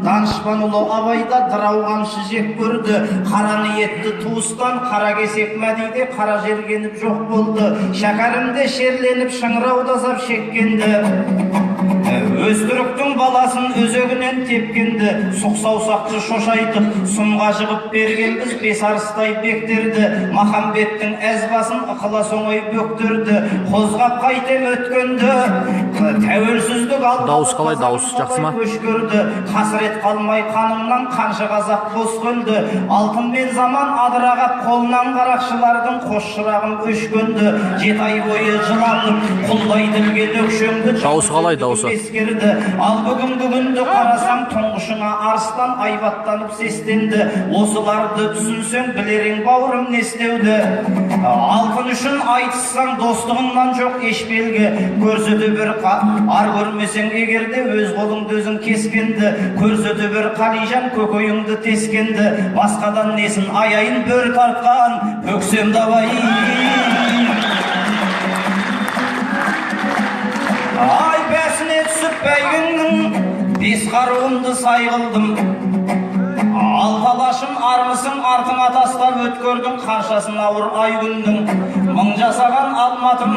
Данышпанұлы Абайда дырау қамшы жек көрді. Қара ниетті туыстан қара кесек мәдейде қара жергеніп жоқ болды. Шәкәрімде шерленіп шыңырауда зап шеккенді. Өздіріктің баласын өзегінен тепкенді. Сұқсаусақты шошайтып, сұмға жығып берген біз бес арыстай бектерді. Махамбеттің әзбасын ықылас оңай бөктерді. Қозғап қайтем өткенді. Тәуелсіздік алды. Дауыс қалай, дауыс жақсы ма? Көшкірді. Қасырет қалмай қанымнан қанша қазақ бос көлді. Алтын мен заман адырағап қолынан қарақшылардың қос шырағым өшкенді. 7 ай бойы жыладым, құлдай ділген өкшемді. Дауысы қалай, дауысы? Ал бүгінді қарасам тұңғышыңа арыстан айбаттанып сестенді. Осыларды түсінсең білерің бауырым не істеуді. Алтын үшін айтыссаң достығыңнан жоқ еш белгі. Көрсеті бір ар көрмесең егерде өз қолыңды өзің кескенді. Көрсеті бір қалижан көкөйіңді тескенді. Басқадан несін аяйын бөр тартқан өксем давай. Ай бәсіне түсіп бәйгіңнің бес қаруымды сайғылдым. Алталашым армысың артыңа тастап өткөрдің қаншасын ауыр ай күндің. Мың жасаған алматым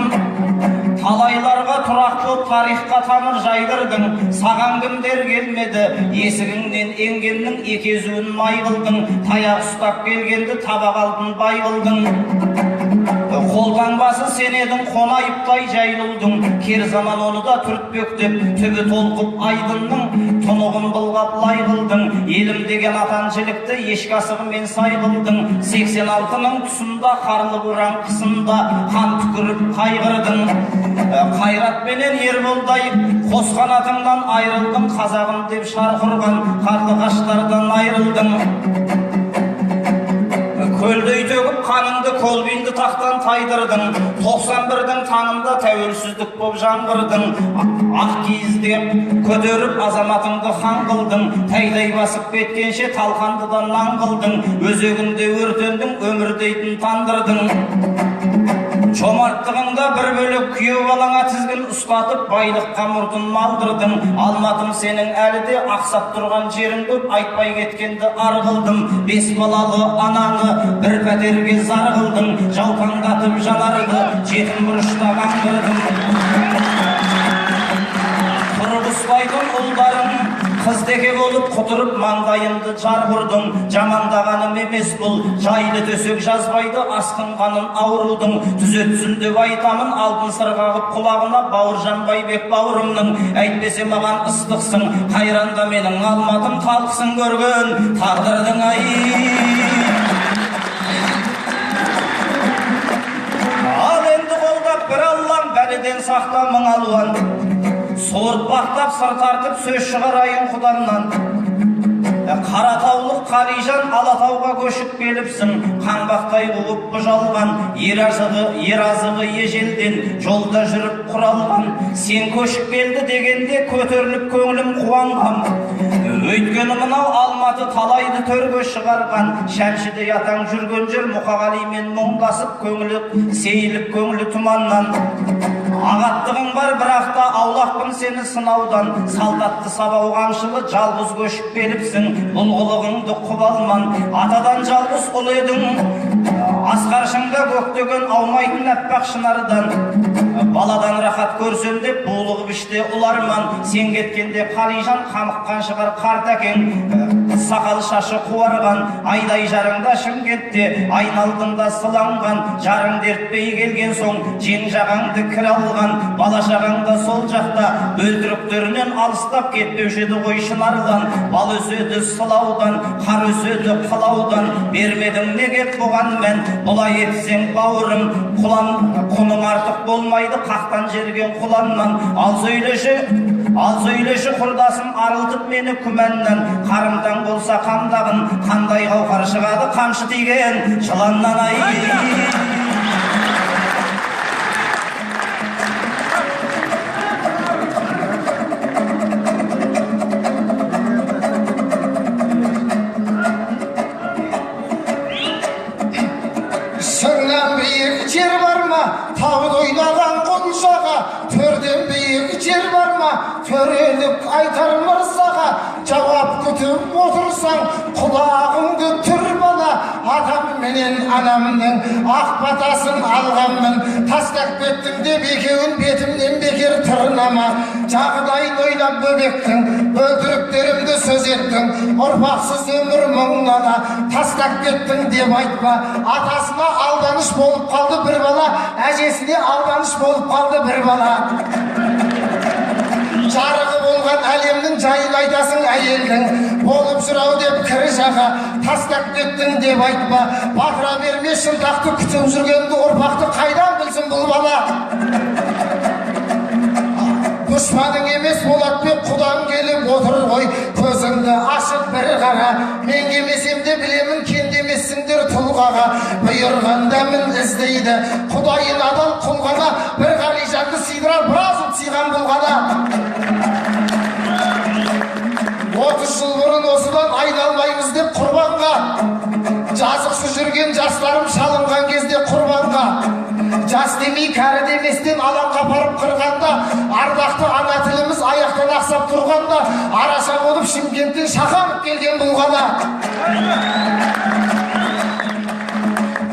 талайларға тұрақтылы тарихқа тамыр жайдырдың. Саған кімдер келмеді есігіңнен енгеннің екезуін май қылдың. Таяқ ұстап келгенді табақ алдын бай қылдың. Қолтаңбасы сен едің қонайыптай жайылудың. Кер заман оны да түртпектеп түбі толқып айдынның. Тұнығын былғап лай қылдың. Елім деген атаншылықты ешкі асығымен сай қылдың. 86-ның тұсында қарлы боран қысында қан түкіріп қайғырдың. Қайратменен ерболдай қос қанатыңнан айрылдың. Қазағым деп шарқ ұрған қарлығаштардан айрылдың. Көлдей төгіп қаныңды колбинді тақтан тайдырдың. 91-дің таңында тәуелсіздік боп жаңғырдың. Ақ киіздеп көтеріп азаматыңды хан қылдың. Тайдай басып кеткенше талқандыдан нан қылдың. Өзегінде өртендің, өмір дейтін тандырдың. Жомарттығыңда бір бөлік күйеу балаңа тізгін ұстатып байлыққа мұртын малдырдың. Алматым сенің әлі де ақсап тұрған жерің көп, айтпай кеткенді ар қылдым. 5 балалы ананы бір пәтерге зар қылдың. Жаутаңдатып жанарды жетім бұрышта қаңғырдың. Тұрғызбайтын ұлдарың қыздеке болып құтырып маңдайымды жар құрдың. Жамандағаным емес бұл жайлы төсек жазбайды асқынғанын аурудың. Түзетсін деп айтамын алтын сырғағып құлағына Бауыржан Байбек бауырымның. Әйтпесе маған ыстықсың қайранда менің алматым талқысын көрген тағдырдың ай. Ал енді қолдап бір Аллам бәледен сақта мың алуан. Сорт бақтап сыр тартып сөз шығарайын құданнан. Қаратаулық Қалижан Алатауға көшіп келіпсің. Қаңбақтай қуып бұжалған ер азығы ежелден жолда жүріп құралған. Сен көшіп келді дегенде көтеріліп көңілім қуанған. Өйткені мынау Алматы талайды төрге шығарған. Шәмшіде ятаң жүрген жер Мұқағалимен мұңдасып көңілі сейіліп көңілі тұманнан. Ағаттығың бар бірақта аулақпын сені сынаудан. Салдатты сабау қамшылы жалғыз көшіп келіпсің. Бұлғылығыңды құбалман атадан жалғыз ұл едің. Асқаршыңда көктеген аумайтын әппақ шынардан. Баладан рахат көрсем деп булығып іште ұларман. Сен кеткенде Қалижан қамыққан шығар қарт әкең. Сақал шашы қуарған айдай жарыңда Шымкентте айналдыңда сыланған. Жарың дертпей келген соң жең жағаңды кір алған. Бала шағаңда сол жақта бөлтіріктерінен алыстап кетпеуші еді ғой шынардан. Бал өседі сылаудан, қар өседі қылаудан. Бермедің неге бұған мән, бұлай етсең бауырым. Құным артық болмайды қақтан жерген құланнан. Ал сөйлеші құрдасым арылтып мені күмәннан. Қарымдан болса қамдағын қандай қауқар шығады қамшы тиген жыланнан ай. Сырнан биік жер бар ма тауды ойлаған құншаға, төрден биік жер бар ма төрелік айтар мырзаға. Жауап күтіп болсаң құлағыңды түр бала, атам менен анамның ақ батасын алғанмын. Тастап кеттің деп екеуін бетімнен бекер тырнама, жағдайын ойлап бөбектің бөлтіріктерімді сөз еттің. Ұрпақсыз өмір мұңнана тастап кеттің деп айтма. Атасына алданыш болып қалды бір бала, әжесіне алданыш болып қалды бір бала. Жарығы болған әлемнің жайын айтасың әйелдің, болып жүрау деп кірі жаға тастап кеттің деп айтма. Батыра берме шынтақты күтіп жүргенді, ұрпақты қайдан білсін бұл бала. Дұшпаның емес Болатбек, құдаң келіп отыр ғой, көзіңді ашып бір қара. Мен келмесем де білемін, кендемессіңдер тұлғаға. Бұйырғанда мін іздейді құдайын адал құлғана, бір ғалижанды сыйдырар біраз ұлт сыйған болғана. 30 жыл бұрын осыдан айналмаймыз деп құрбанға, жазықсыз жүрген жастарым шалынған кезде құрбанға. Жас демей кәрі деместен алаңға апарып қырғанда, ардақты ана тіліміз аяқтан ақсап тұрғанда, араша болып Шымкенттен шақанып келген болғана.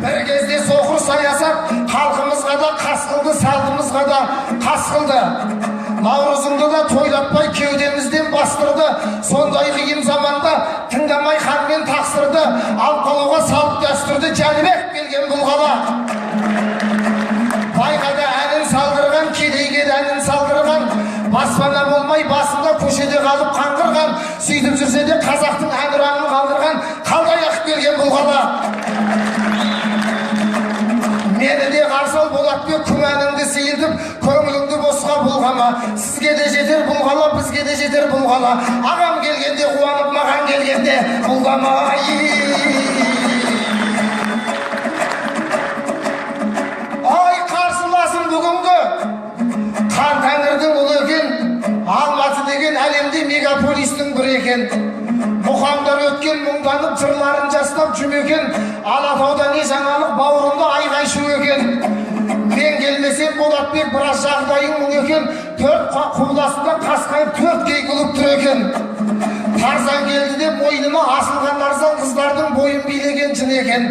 Бір кезде соқыр саясат халқымызға да қас қылды, салдымызға да қас қылды. Наурызыңды да тойлатпай кеудемізден бастырды. Сондай қиын заманда тыңдамай ханмен тақсырды. Алып қалуға салт дәстүрді Жәнібек келген болғана. Байғада әнін салдырған, кедейге әнін салдырған, баспана болмай басында көшеде қалып қаңғырған, сөйтіп жүрсе де қазақтың әнұранын қалдырған, қалдай ақып келген болғана. Мені де қарсы ал Болатбек, күмәніңді сейілдіп, көңіліңді босқа бұлғама. Сізге де жетер бұлғала, бізге де жетер бұлғала. Ағам келгенде қуанып, маған келгенде бұлғама. Ай, қарсыласым бүгінгі қан тәңірдің ұлы екен. Алматы деген әлемде мегаполистің бірі екен. Мұхаңдар өткен мұңданып, жырларын жастап жүмекен. Алатауда не жаңалық, бауырында айғай шу екен. Мен келмесем Болатбек, біраз жағдайың мұң екен. 4 құбыласында қасқайып 4 кей қылып тұр екен. Тарзан келді деп мойнына асылған нарзан қыздардың бойын билеген жын екен.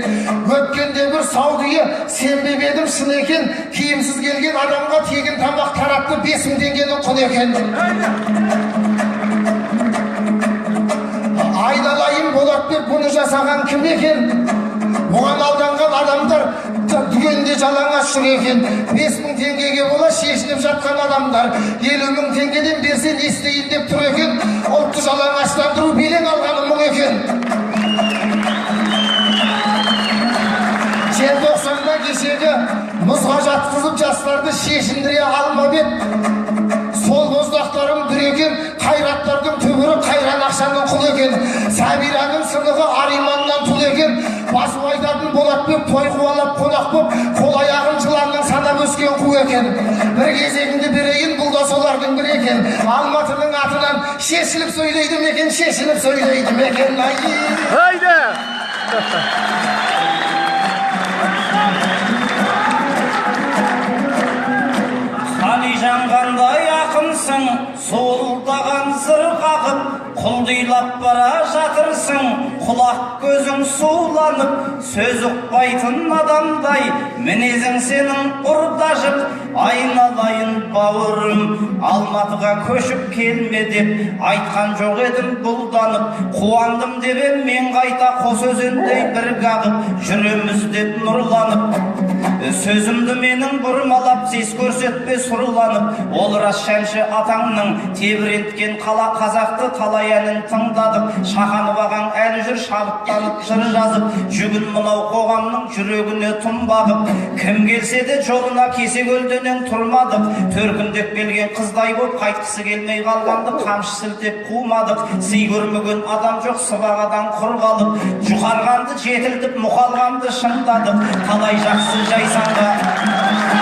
Өткенде бір саудиы сенбеп едім шын екен. Киімсіз келген адамға тегін тамақ таратты, 5000 теңгенің құн екен. Айналайын Болатбек, бұны жасаған кім екен? Оған алданған адамдар дүкенде жалаңаш жүр екен. 5000 теңгеге бола шешініп жатқан адамдар 50.000 теңгеден берсе не істейін деп тұр екен. Ұлтты жалаңаштандыру белең алғаны мұң екен. Желтоқсанда кешегі мұзға жатқызып жастарды шешіндіре алмап еді. Сол боздақтарым дүреген, қайраттардың түбірі қайран ақшаның құл екен. Сәбираның сынығы ариманнан тұл екен. Басу айтатын Болатбек той қуалап қонақ боп, қол аяғын жыланның санап өскен қу екен. Бір кезегіңді берейін, бұл да солардың бірі екен. Алматының атынан шешіліп сөйлейді мекен, шешіліп сөйлейді мекен. Haydi! Қалижан қандай ақынсың, солдаған зыр қағып, құлдилап бара жатырсың, құлақ көзің суланып, сөз ұқпайтын адамдай, мінезің сенің ұрдажып, айналайын бауырым, Алматыға көшіп келме деп айтқан жоқ едім бұлданып, қуандым деп мен қайта қос өзендей бір қағып, жүреміз деп нұрланып. Сөзімді менің бұрмалап, сес көрсетпе сұрланып, ол рас шәмші атаңның тебіренткен қала қазақты талай әнін тыңдадық. Шақанып ағаң әлі жүр шабыттанып жыр жазып, жүгін мынау қоғамның жүрегіне тұнбағып. Кім келсе де жолына кесе көлденең тұрмадық. Төркіндеп келген қыздай боп қайтқысы келмей қалғанды қамшы сілтеп қумадық. Сый көрмеген адам жоқ сыбағадан құр қалып, жұқарғанды жетілтіп мұқалғанды шындадық. Талай жақсы жайсанға,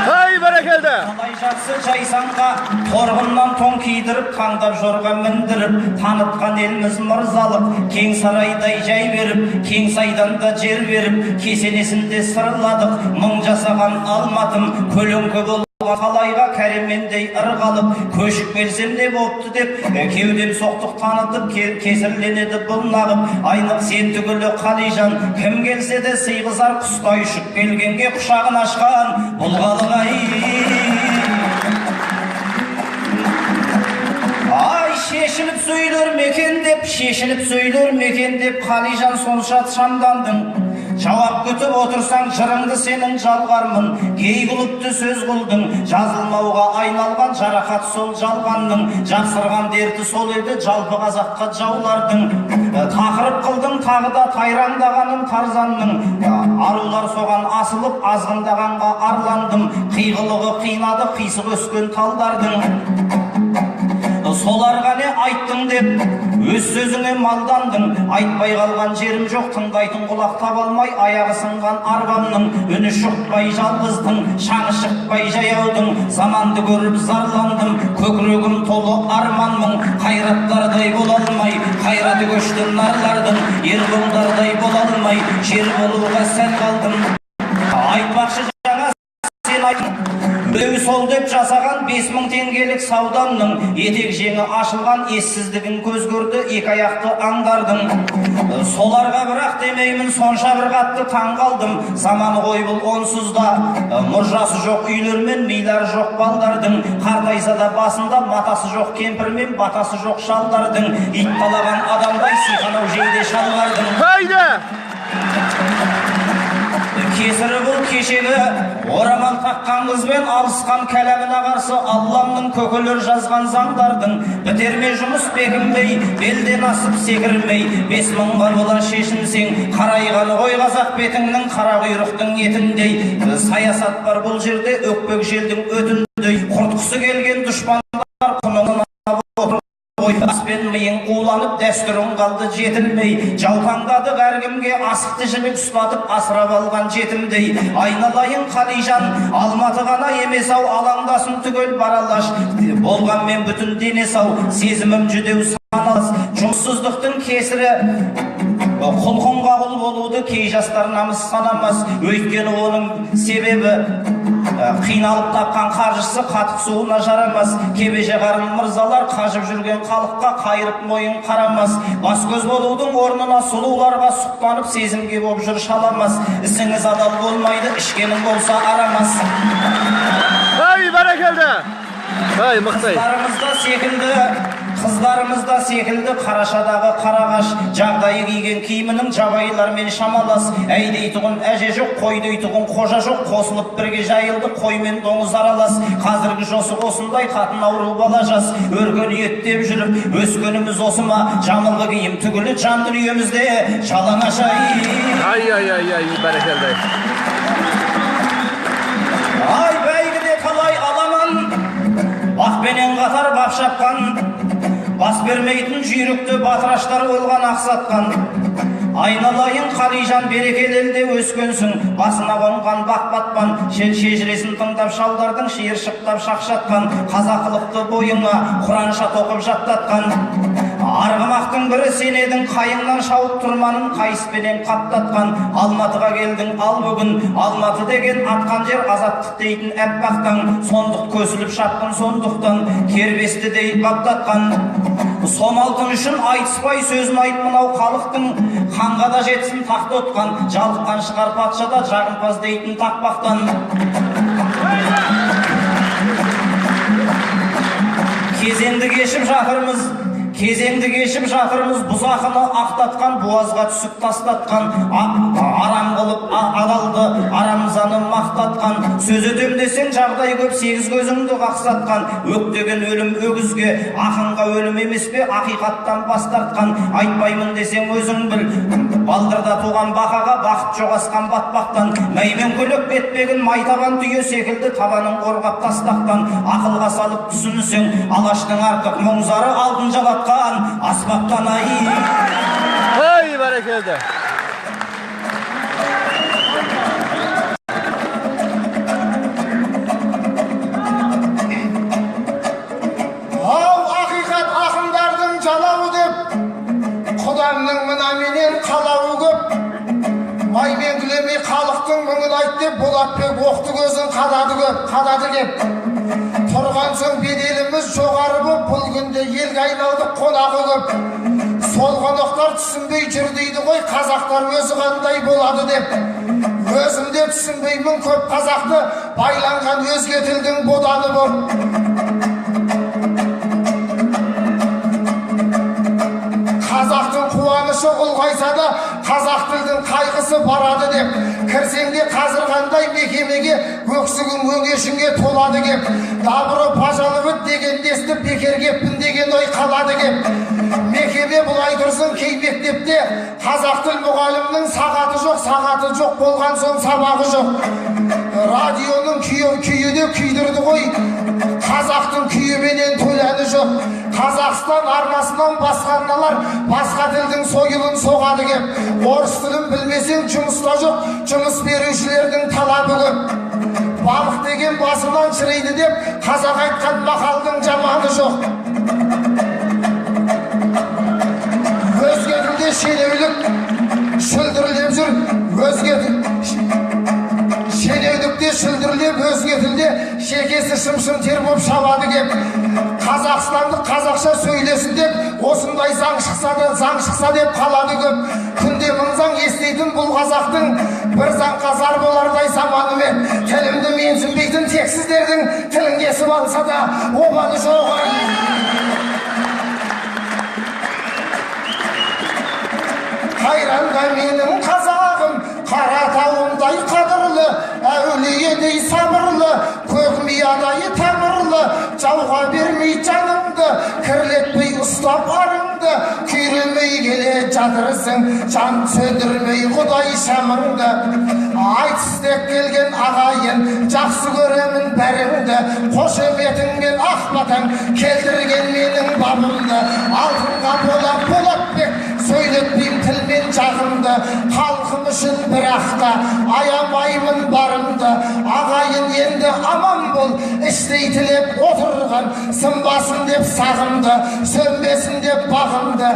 Hay бәрекелді! талай жақсы жайсанға, торғыннан тон кидіріп, таңдап жорға міндіріп, танытқан елміз мырзалық, кең сарайдай жай беріп, кең сайдан да жер беріп, кесенесінде сырладық, мың жасаған Алматым көлеңке бол талайға кәремендей ырғалып көшіп келсем не бопты деп кеудем соқтық танытып кесірленеді бұл нағып айнық сен түгілі қалижан кім келсе де сыйғызар құстай ұшып келгенге құшағын ашқан бұл халық ай шешіліп сөйлер мекен деп қалижан сонша шамдандың жауап күтіп отырсаң жырыңды сенің жалғармын кей құлыпты сөз қылдың жазылмауға айналған жарақат сол жалғанның жақсырған дерті сол еді жалпы қазаққа жаулардың тақырып қылдың тағы да тайраңдағаным тарзанның арулар соған асылып азғындағанға арландым қиғылығы қинады қисық өскен талдардың соларға не айттың деп өз сөзіңе малдандың айтпай қалған жерім жоқ тыңдайтын құлақ таба алмай аяғы сынған арбамның үні шықпай жалғыздың шаңы шықпай жаяудың заманды көріп зарландым көкірегім толы арманмын қайраттардай бола алмай қайраты көшті нарлардың ерболдардай бола алмай жер болуға сәл қалдым айтпақшы жаңа сен айт біреу сол деп жасаған 5000 теңгелік саудамның етек жеңі ашылған ессіздігін көз көрді екі аяқты аңдардың соларға бірақ демеймін сонша бір қатты таң қалдым заманы ғой бұл онсыз да мұржасы жоқ үйлер мен милары жоқ балдардың қартайса да басында матасы жоқ кемпір мен батасы жоқ шалдардың ит талаған адамдай сиқанау жейде шалғардың Haydi! кесірі бұл кешегі орамал таққан қызбен алысқан кәләміне қарсы алламның көкелер жазған заңдардың бітерме жұмыс бекінбей белден асып секірмей 5000-ға бола шешінсең қарайғаны ғой қазақ бетіңнің қара құйрықтың етіндей саясат бар бұл жерде өкпек желдің өтіндей құртқысы келген дұшпандар құныңын Аспен миың қуланып дәстүрің қалды жетілмей жаутаңдады әркімге асықты жібек ұстатып асырап алған жетімдей айналайын қалижан алматы ғана емес ау алаңдасын түгел баралаш болғанмен бүтін денес ау сезімім жүдеу саналас жұмыссыздықтың кесірі құлқынға құл болуды кей жастар намыс санамас өйткені оның себебі қиналып тапқан қаржысы қатық суына жарамас кебеже қарын мырзалар қажып жүрген халыққа қайырып мойын қарамас бас көз болудың орнына сұлуларға сұқтанып сезімге боп жүр шаламас ісіңіз адал болмайды ішкенің болса арамас Hay barakalda! Hay mıqtay! Қыздарымызда секілді қарашадағы қарағаш жағдайы киген киімінің жабайылармен шамалас әй дейтұғын әже жоқ қой дейтұғын қожа жоқ қосылып бірге жайылды қой мен доңыз аралас қазіргі жосық осындай қатын ауру бала жас өркениеттеп жүріп өскеніміз осы ма жамылғы киім түгілі жан дүниемізде жалаңаш Ay barakalda! ай бәйгіде талай аламан бақпенен қатар бап шапқан бас бермейтін жүйрікті батыраштар ойылған ақсатқан айналайын қалижан берекелі елде өскенсің басына қонған бақ батпан шежіресін тыңдап шалдардың шиыршықтап шақшатқан қазақылықты бойыңа құранша тоқып жаттатқан арғымақтың бірі сен едің қайыңнан шауып тұрманын қайыспенен қаптатқан алматыға келдің ал бүгін алматы деген атқан жер азаттық дейтін әппақтан сондық көсіліп шапқын сондықтан кербесті дейіп баптатқан сом алтын үшін айтыспай сөзін айт мынау халықтың ханға да жетсін тақты отқан жалыққан шығар патша да жағымпаз дейтін тақпақтан кезеңді кешіп жатырмыз бұзақыны ақтатқан буазға түсіп тастатқан арам қылып адалды арамзаны мақтатқан сөз өтем десең жағдай көп сегіз көзіңді қақсатқан өктеген өлім өгізге ақынға өлім емес пе ақиқаттан бас тартқан айтпаймын десең өзің біл балдырда туған бақаға бақыт жоғасқан батпақтан мәймен көлік бетпегін майтабан түйе секілді табанын қорғап тастақтан ақылға салып түсінсең алаштың артық мұңзары алтын жалатқан аспаптан Hay barakalda! Ау ақиқат ақындардың жалауы деп құдамның мына менен қалауы көп маймен мен күлемей халықтың мұңын айт деп Болатбек оқты көзін қадады кеп. Тұрған соң беделіміз жоғары боп, бұл күнде елге айналдық қонағы көп. Сол қонақтар түсінбей жүр дейді ғой, қазақтар өзі қандай болады деп. Өзім де түсінбеймін көп қазақты, байланған өзге тілдің боданы боп. Қазақтың қуанышы ұлғайса да, қазақ тілдің қайғысы барады деп. Кірсеңде қазірғандай мекемеге, өксігің өңешіңе толады кеп. Дабыры пажалыбыт деген десті, бекер кеппін деген ой қалады кеп. Мекеме бұлай тұрсын кей мектепте, қазақ тіл мұғалімнің сағаты жоқ болған соң сабағы жоқ. Радионың күйі де күйдірді ғой, қазақтың күйіменен төләні жоқ. Қазақстан арнасынан басқа арналар басқа тілдің сойылын соғады кеп. Орыс тілін білмесең жұмыста жоқ, жұмыс берушілердің талабы көп. Балық деген басынан шірейді деп, қазақ айтқан мақалдың жаманы жоқ. Өзге тілде шенеулік шүлдірлеп жүр, шенеулікте шүлдірлеп, өзге тілде шекесі шым-шым тер боп шабады кеп. Қазақстандық қазақша сөйлесін деп, осындай заң шықса деп қалады көп. Күнде мың заң естейтін бұл қазақтың, бір заңға зар болардай заманы мен. Тілімді менсінбейтін тек сіздердің тілін кесіп алса да обалы жоқ. Қайранда менің қазағым, Қаратауындай қадырлы, әулиедей сабырлы, көк миядай тамырлы, жауға бермей жаныңды, кірлетпей ұстап арыңды, күйремей келе жатырсың, жан сөндірмей құдай шамыңды. Айтыс деп келген ағайын, жақсы көремін бәріңді, қошеметіңмен ақ батаң келтірген менің бабымды. Алтынға Болатбек, сөйлетпейм тілмен жағымды, халқым үшін бірақта аямаймын барымды. Ағайын енді аман бол, іштей тілеп отырған, сынбасын деп сағымды, сөнбесін деп бағымды.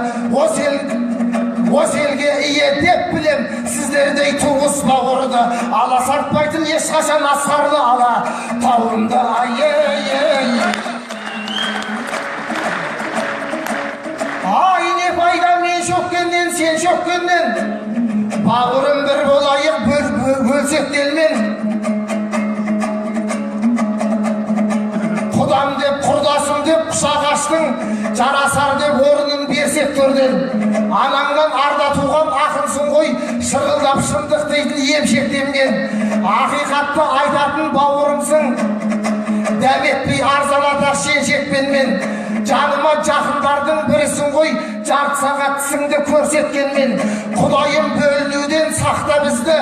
Осы елге ие деп білем, сіздердей туыс бауырды, ала сартпайтын ешқашан асқарлы ала тауымды. Ай, не пайда мен шөккеннен, сен шөккеннен, бауырым бір болайық бөлсектелмен. Құдам деп, құрдасым деп құшақ аштың, жарасар деп орнын берсек төрден. Анаңнан арда туған ақынсың ғой, шырылдап шындық дейтін емшектемген. Ақиқатты айтатын бауырымсың, дәметпей арзалата шеншекпенмен. Жаныма жақындардың бірісің ғой, жарты сағат тісіңді көрсеткенмен. Құдайым бөлінуден сақта бізді,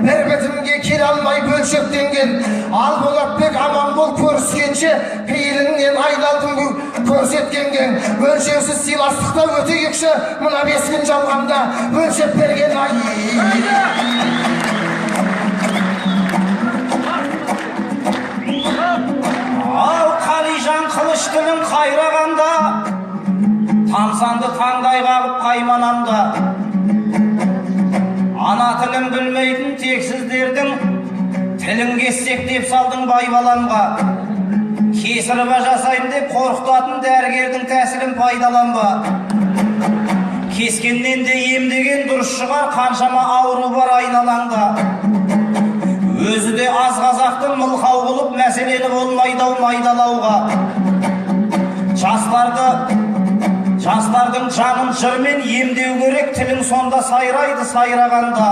бір бітімге келе алмай бөлшектенген. Ал Болатбек аман бол көріскенше, пейіліңнен айналдың көрсеткенген. Өлшеусіз сыйластықта өтейікші, мына 5 күн жалғанда өлшеп берген ай. Ал Қалижан қылыш тілін қайрағанда, тамсанды таңдай қағып қайманамда. Ана тілін білмейтін тексіздердің тілін кессек деп салдың байбаламға. Кесіріба жасайын деп қорқытатын дәрігердің тәсілін пайдаланба. Кескеннен де емдеген дұрыс шығар, қаншама ауру бар айналаңда. Өзі де аз қазақтың мылқау болып мәселені болмайдау майдалауға. Жастардың жанын жырмен емдеу керек, тілің сонда сайрайды сайрағанда.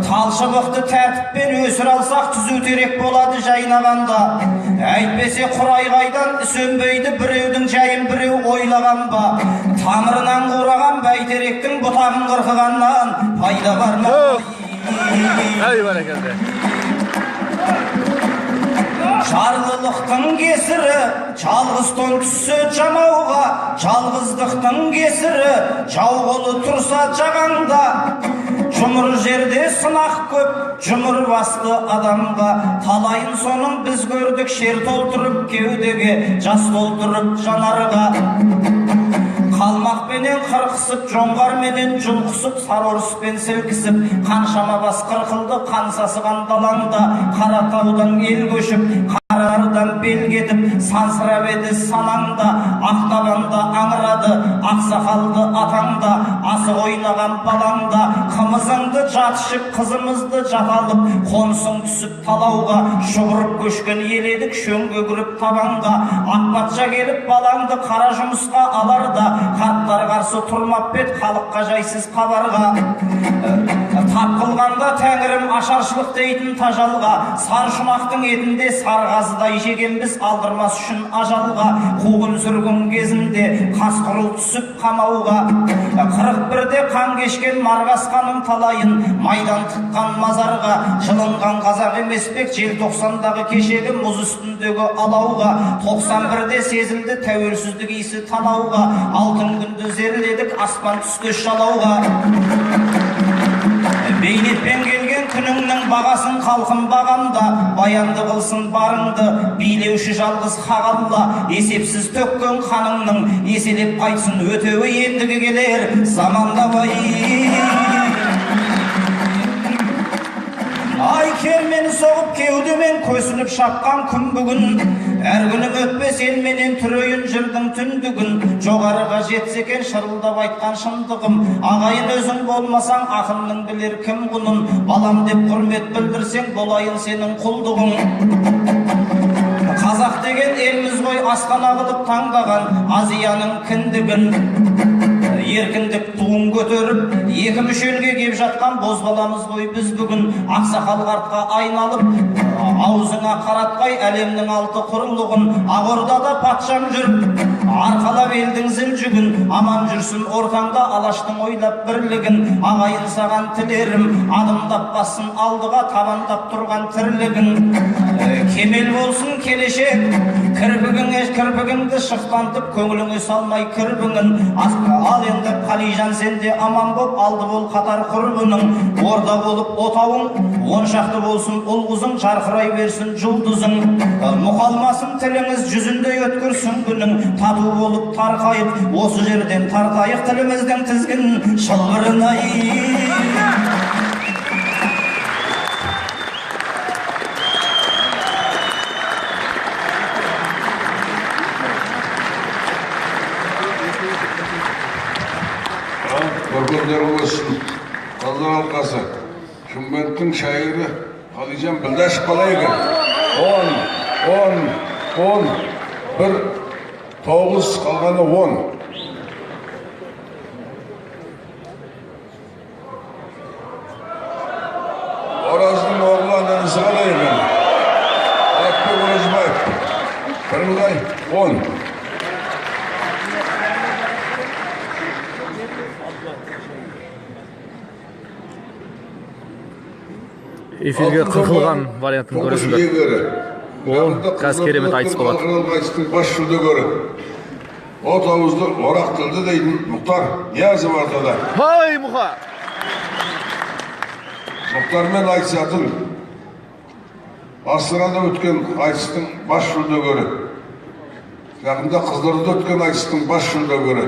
Талшыбықты тәртіппен өсір алсақ түзеутерек болады жайнағанда. Әйтпесе құрайғайдан сөнбейді, біреудің жайын біреу ойлаған ба. Тамырынан қураған бәйтеректің бұтағын қырқығаннан пайда бар ма? Ай, бәрекелді. Жарлылықтың кесірі жалғызтон түссе жамауға, жалғыздықтың кесірі жау қолы тұрса жағаңда. Жұмыр жерде сынақ көп, жұмыр басты адамға, талайын соның біз көрдік, шер толтырып кеудеге, жас толтырып жанарға. қалмақ менен қырқысып, жоңғар менен жұлқысып, сарорыспен сілкісіп, қаншама бас қырқылды қан сасыған далаңда, Қаратаудан ел көшіп, Қарардан бел кетіп, сансырап еді санаңда, Ақтабанда аңырады, ақсақалды атаңда, асық ойнаған балаңда, қымызыңды жат ішіп, қызымызды жат алып, қонысың түсіп талауға, шұбырып көшкен ел едік, шөңге кіріп табанға, Ақпатша келіп балаңды қара жұмысқа аларда, хаттар қарсы тұрмап бет халыққа жайсыз хабарға. Тап қылғанда тәңірім ашаршылық дейтін тажалға, саршұнақтың етінде сарғазыдай жегенбіз алдырмас үшін ажалға. Қуғын сүргін кезінде қасқырыл түсіп қамауға, 41-де қан кешкен марғасқаның талайын майдан тыққан мазарға, жылынған қазақ емеспек желтоқсандағы кешегі мұз үстіндегі алауға, 91-де сезілді тәуелсіздік иісі танауға, алтын күнді зерледік аспан түсті шалауға. Бейнетпен келген күніңнің бағасын халқым бағамда, баянды қылсын барыңды, билеуші жалғыз хақ Алла, есепсіз төккен қаныңның еселеп қайтсын өтеуі ендігі келер заманда бай. Ай кермені соғып кеудемен көсіліп шапқан күн бүгін, әр күнім өтпес елменен түрейін жырдың түндігін, жоғарыға жетсе екен шырылдап айтқан шындығым, ағайын өзің болмасаң ақынның білер кім құнын, балам деп құрмет білдірсең болайын сенің құлдығың. Қазақ деген елміз ғой астана қылып таңдаған Азияның кіндігін, еркіндік туын көтеріп, екі мүшелге кеп жатқан бозбаламыз ғой біз бүгін. Ақсақал қартқа айналып, аузыңа қаратпай әлемнің алты құрлығын, Ақордада патшаң жүріп, арқалап елдің зіл жүгін, аман жүрсін ортаңда алаштың ойлап бірлігін. Ағайын саған тілерім, адымдап бассын алдыға табандап тұрған тірлігін. Кемел болсын келешек, кірпігіңді шықтантып, көңіліңе салмай кірбіңін. Ал енді Қалижан сенде аман боп, алды бол қатар құрбының. Орда болып отауың, он шақты болсын ұл-қызың, жарқырай берсін жұлдызың. Мұқалмасын тіліңіз, жүзінде өткірсін күнің. Тату болып тарқайып, осы жерден тартайық тіліміздің тізгінін шылбырынай. Көргендері болсын, қазір алқасы, Шымкенттің шайыры Қалижан Білдашев қалай екен? 10, 1, 9, қалғаны 10. Ораздың оғлы ананысы қалай екен? Алапбек Оразбаев, бірыңғай 10. Эфирге қырқылған вариантын көресіңдер. Ол қаз керемет айтыс болады. Айтыстың бас жүлдегері. От ауызды орақ тілді дейтін Мұхтар Ниязов ортада. Хай Мұха! Мұхтармен айтысатын Астанада өткен айтыстың бас жүлдегері. Жақында Қызылордада өткен айтыстың бас жүлдегері.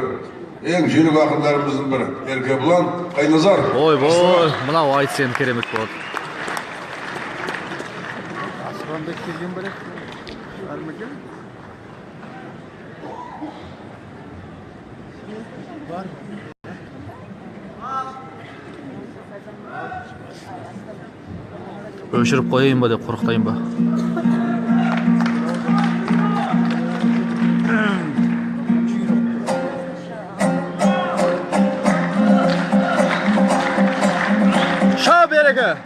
Ең жүйрік ақындарымыздың бірі. Еркебұлан Қайназар. Ой, мынау айтыс енді керемет болады. Өшіріп қойайын ба деп қорықтайын ба. Ша береге!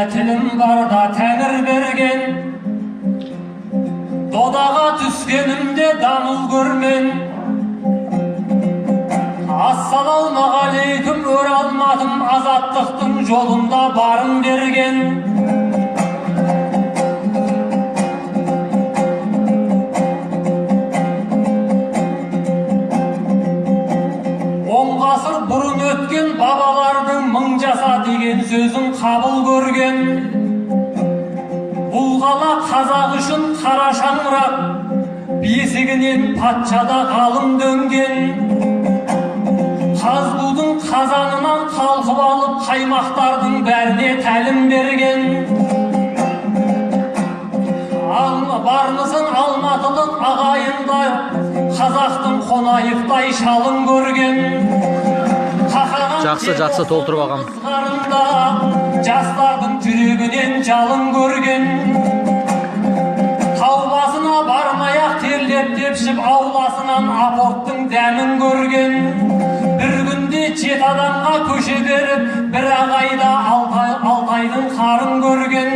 Тілім барда тәңір берген, додаға түскенімде дамыл көрмен. Ассалаумағалейкум, өр алмадым азаттықтың жолында барын берген. Он ғасыр бұрын өткен бабалар деген сөзін қабыл көрген. Бұл қала қазақ үшін қара шаңырақ, бесігінен патшада ғалым дөнген. Қазгудың қазанынан қалқып алып, қаймақтардың бәріне тәлім берген. Бармысың алматылық ағайындар, қазақтың қонаевтай шалын көрген. Жақсы толтырып ағам. Жастардың жүрегінен жалын көрген. Тау басына бармай-ақ терлеп тепшіп, ауласынан апорттың дәмін көрген. Bir günde 7 адамға көше беріп, бір ағайда Алтайдың қарын көрген.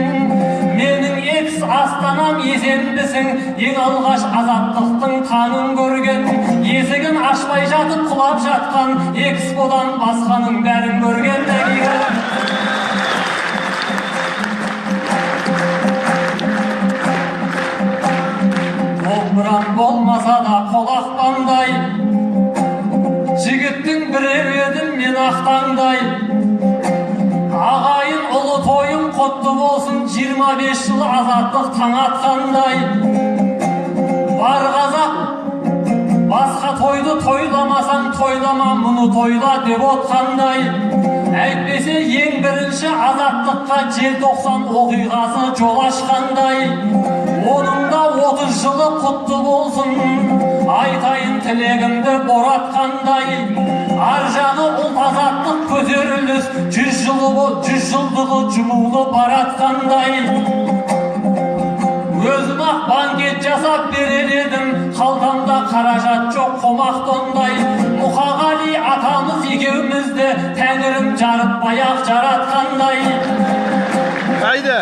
Менің екс астанам есенбісің, ең алғаш азаттықтың қанын көрген. Есігін ашпай жатып құлап жатқан эксподан басқаның бәрін көрген. Домбырам болмаса да қолақпандай, жігіттің біреу едім мен ақтаңдай. Ағайын ұлы тойым құтты болсын, 25 жыл азаттық таң атқандай. Бар қазақ басқа тойды тойламасаң тойлама, мұны тойла деп отқандай. Әйтпесе ең бірінші азаттыққа желтоқсан оқиғасы жол ашқандай. Оның да 30 жылы құтты болсын, айтайын тілегімді боратқандай. Ар жағы ұлт азаттық көтеріліс, 100 жылдығы жұмулы баратқандай. Өзім-ақ банкет жасап берер едім, қалтамда қаражат жоқ қомақтондай. Мұқағали атамыз екеумізді тәңірім жарытпай-ақ жаратқандай. Haydi.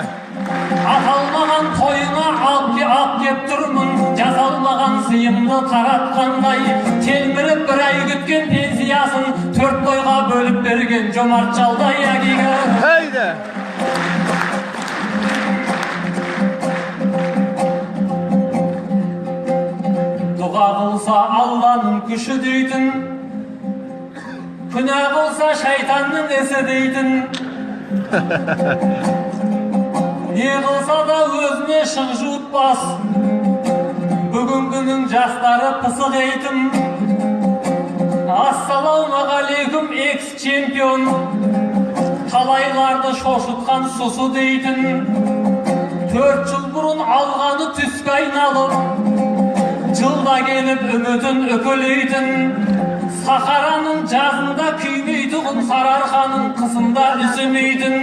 Аталмаған тойыңа алып кеп тұрмын, жасалмаған сыйымды таратқандай. Телміріп бір ай күткен пенсиясын 4 тойға бөліп берген жомарт жалдай әкеге. Haydi. Дұға қылса Алланың күші дейтін, күнә қылса шайтанның ісі дейтін. Не қылса да өзіне шық жуытпас, бүгінгінің жастары пысық ейтін. Ассалаумағалейкум экс-чемпион, талайларды шошытқан сұсы дейтін. 4 жыл бұрын алғаны түске айналып, жылда келіп үмітін үкілейтін. Сахараның жазында күймейтұғын, Сарыарқаның қысында үзімейтін.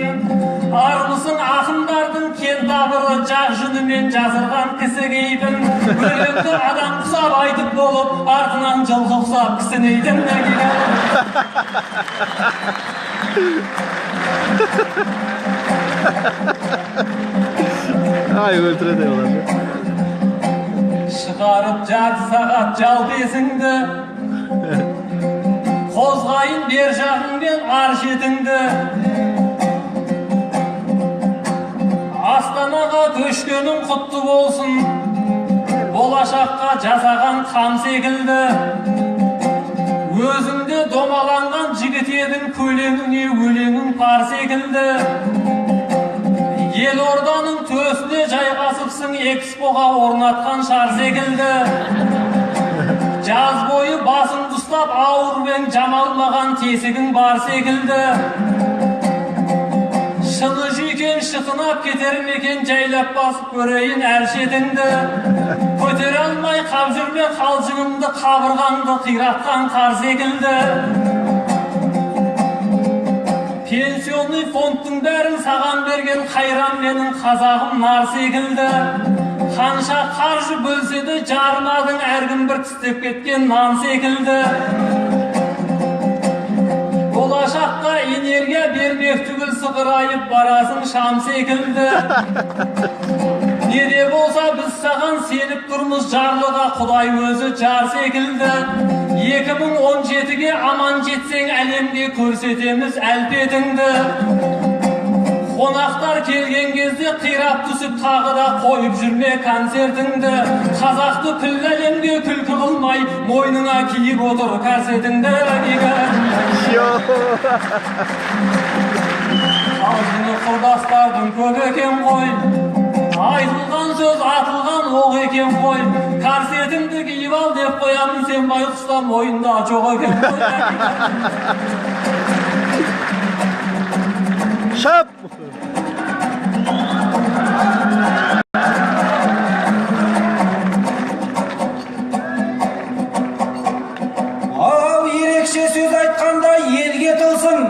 Армысың ақындардың кентабыры, жақ жүнімен жазылған кісі кейпін. Өлеңді адам құсап айтып болып, артынан жылқы құсап кісінейтін. Ay өлтіреді оларды. Шығарып 6 сағат жал бесіңді, қозғайын бер жағыңмен ар шетіңді. Астанаға көшкенің құтты болсын, болашаққа жасаған қам секілді. Өзіңде домаланған жігіт едің, көлеңіңе өлеңің пар секілді. Елорданың төсіне жайғасыпсың, экспоға орнатқан шар секілді. Жаз бойы басыңды ұстап ауырмен жамалмаған тесігің бар секілді. Шыны жүйкен шытынап кетер мекен, жайлап басып көрейін әр шетіңді. Көтере алмай қап жүрме қалжыңымды, қабырғаңды қиратқан қар секілді. Пенсионный фондтың бәрін саған берген қайран менің қазағым нар секілді. Қанша қаржы бөлсе де жармадың, әркім бір тістеп кеткен нан секілді. Болашаққа энергия бермек түгіл, сығырайып барасың шам секілді. Не де болса біз саған сеніп тұрмыз, жарлыға Құдай өзі жар секілді. 2017-ге аман жетсең, әлемге көрсетеміз әлпетіңді. Қонақтар келген кезде қирап түсіп, тағы да қойып жүрме концертіңді. Қазақты күллі әлемге күлкі қылмай, мойныңа киіп отыр корсетіңді. Ağzını құрдастардың көп екен ғой, айтылған сөз атылған оқ екен ғой, корсетіңді киіп ал деп қоямын, сен байқұста мойында жоқ екен ғой. Шап! Ау, ерекше сөз айтқанда елге тылсын.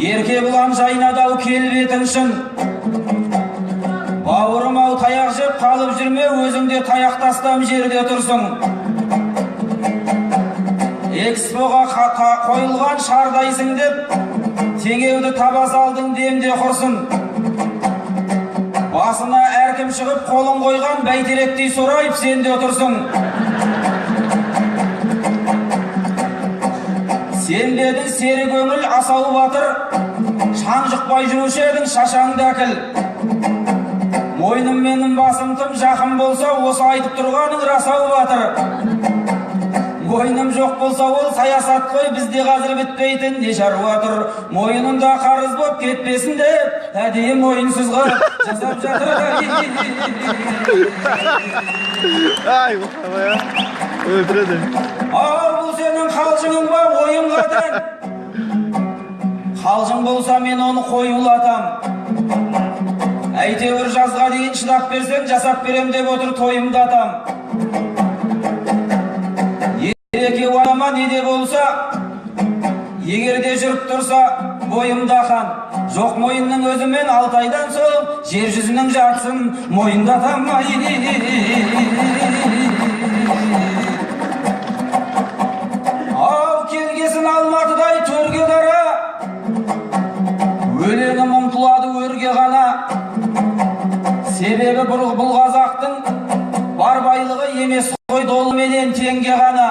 Ерке бұлан жайнадау келбетің шын. Бауырым ау, таяқ жеп қалып жүрме, өзіңде таяқ тастам жерде тұрсың. Экспоға қойылған шардайсың деп, теңеуді таба салдың демде құрсын. Басына әркім шығып қолын қойған бәйтеректей сорайып сенде отырсың. Сен дедің сері көңіл асау батыр, шаң жұқпай жүруші едің шашаңды әкіл. Мойным менің басым тым жақын болса, осы айтып тұрғаның расау батыр. Мойным жоқ болса ол саясат қой, бізде қазір бітпейтін не шаруа тұр. Мойнында қарыз боп кетпесін деп, әдейі мойынсыз қылып жасап жатыр. Ай, өлтіреді. Ау, бұл сенің қалжыңың ба, ойын қатырын. Қалжың болса мен оны қоюлатам. Әйтеуір жазға дейін шыдап берсең, жасап берем деп отыр тойымды атам. Ереке уанама не де болса, егерде жүріп тұрса бойымда қан. Жоқ мойынның өзімен 6 айдан соң жер жүзінің жартысын мойындатам. Ау, келгесін Алматыдай төрге дара, өлеңім ұмтылады өрге ғана. Себебі бұл қазақтың бар байлығы емес қой, долменен теңге ғана.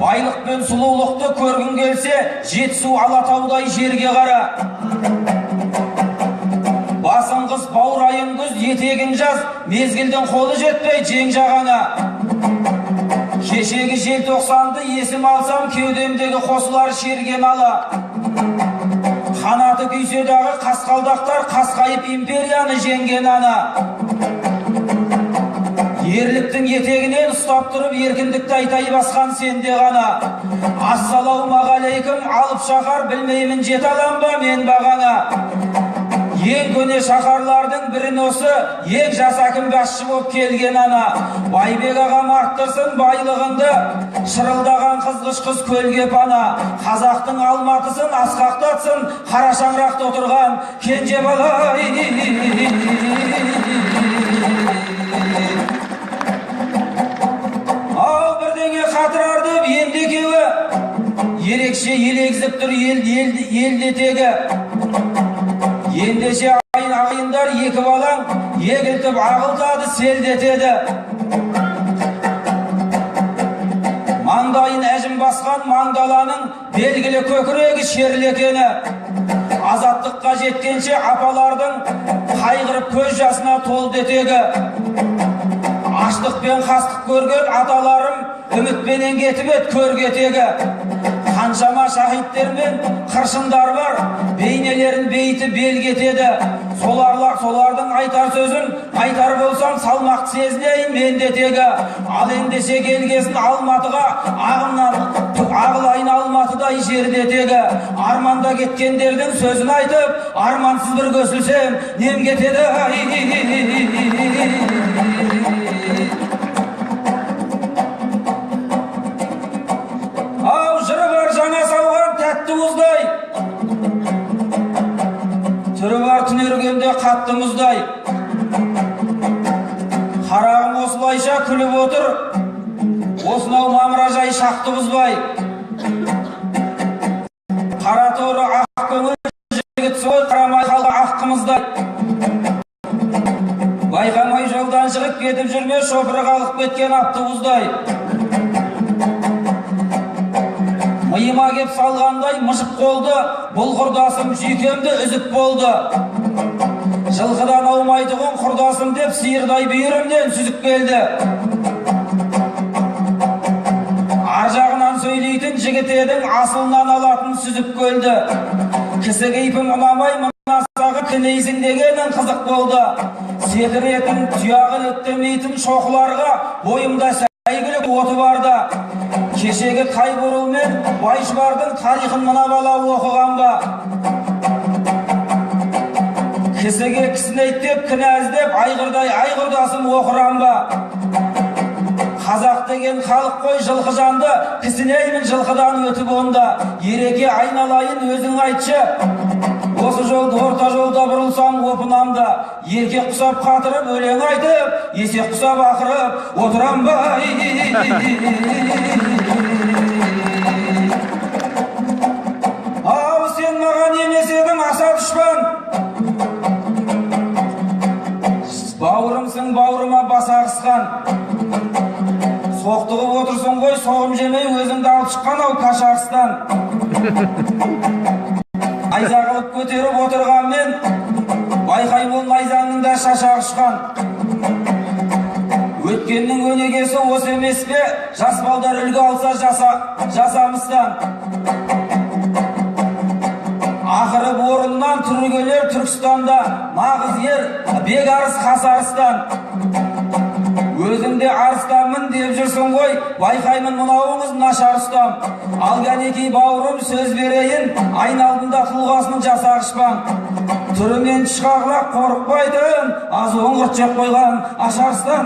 Байлық пен сұлулықты көргің келсе, Жетісу Алатаудай жерге қара. Басың қыс, баурайың күз, етегін жаз, мезгілдің қолы жетпей жең жағана. Кешегі желтоқсанды есім алсам, кеудемдегі қосылар шерген ала. Қанаты күйседағы қасқалдақтар қасқайып империяны жеңген ана. Ерліктің етегінен ұстап тұрып, еркіндікті айтай басқан сенде ғана. Ассалаумағалейкум, алып шақар, білмеймін жет алам ба мен бағана. Ең көне шақарлардың бірін осы, ең жас әкім басшы боп келген ана. Байбек ағам арттырсын байлығыңды, шырылдаған қызғыш қыз көлге пана. Қазақтың Алматысын асқақтатсын, қара шаңырақта отырған кенже бала. Ау, бірдеңе қатырар деп енді екеуі ерекше елегізіп тұр елде тегі. Ендеше ағайындар екі балаң егілтіп ағылтады, селдетеді. Маңдайын әжім басқан маңдаланың белгілі көкірегі шерлетені. Азаттыққа жеткенше апалардың қайғырып көз жасына толды етегі. Аштық пен қастық көрген аталарым үмітпенен кетіп ет көрге тегі. Қаншама шахиттер мен қыршындар бар, бейнелерін бейті белгетеді. Солардың айтар сөзін айтар болсам, салмақ сезінейін мен де тегі. Ал ендеше келгесін Алматыға, ағылайын Алматыдай жерде тегі. Арманда кеткендердің сөзін айтып, армансыз бір көсілсем нем кетеді. Ау, жыры бар жаңа сауған тәтті мұздай, түрі бар түнергенде қатты мұздай. Қарағым осылайша күліп отыр, осынау мамыражай шақты бұзбай. Қара торы ақ көңіл жігіт сой, қарамай қалға ақ қымыздай. Байқамай жолдан шығып кетіп жүрме, шопыры қалып кеткен автобустай. Миыма кеп салғандай мышық қолды, бұл құрдасым жүйкемді үзіп болды. Жылқыдан аумайтұғын құрдасым деп сиырдай бүйірімнен сүзіп келді. Ар жағынан сөйлей көрмейтін жігіт едің, асылынан алатын сүзіп көлді. Кісі кейпің ұнамай мұнасағы кінейсің дегенің қызық болды. Секіретін, тұяғы іліктірмейтін шоқыларға бойымда сәйгілік оты барды. Кешегі Тайбурыл мен Байшыбардың тарихын мына бала оқыған ба? Кісіге кісінейт деп, кінә іздеп, айғырдай айғырдасын оқыран ба? Қазақ деген халық қой жылқы жанды, кісінеймін жылқыдан өтіп онда. Ереке айналайын өзің айтшы, осы жолды орта жолда бұрылсам опынамда. Еркек құсап қатырып өлең айтып, есек құсап ақырып отырам ба? Ау, сен маған емес едің аса дұшпан. Бауырымсың, бауырыма баса қысқан. Соқтығып отырсын ғой, соғым жемей өзіңді алып шыққан ау Кашарстан. Найза қылып көтеріп отырған мен, байқаймын найзаның да шашағы ұшқан. Өткеннің өнегесі осы емес пе, жас балдар үлгі алса жасамыстан. Ақырып орыннан түргелер Түркістанда, нағыз ер бекарыс Қасарыстан. Өзіңде арыстанмын деп жүрсің ғой, байқаймын мынауыңыз нашар ұстам. Ал кәнекей бауырым сөз берейін, айналдында тұлғасының жасағышпан. Түрімен тышқағылақ қорықпайтын, аз оңғырт жеп қойған Ашарстан.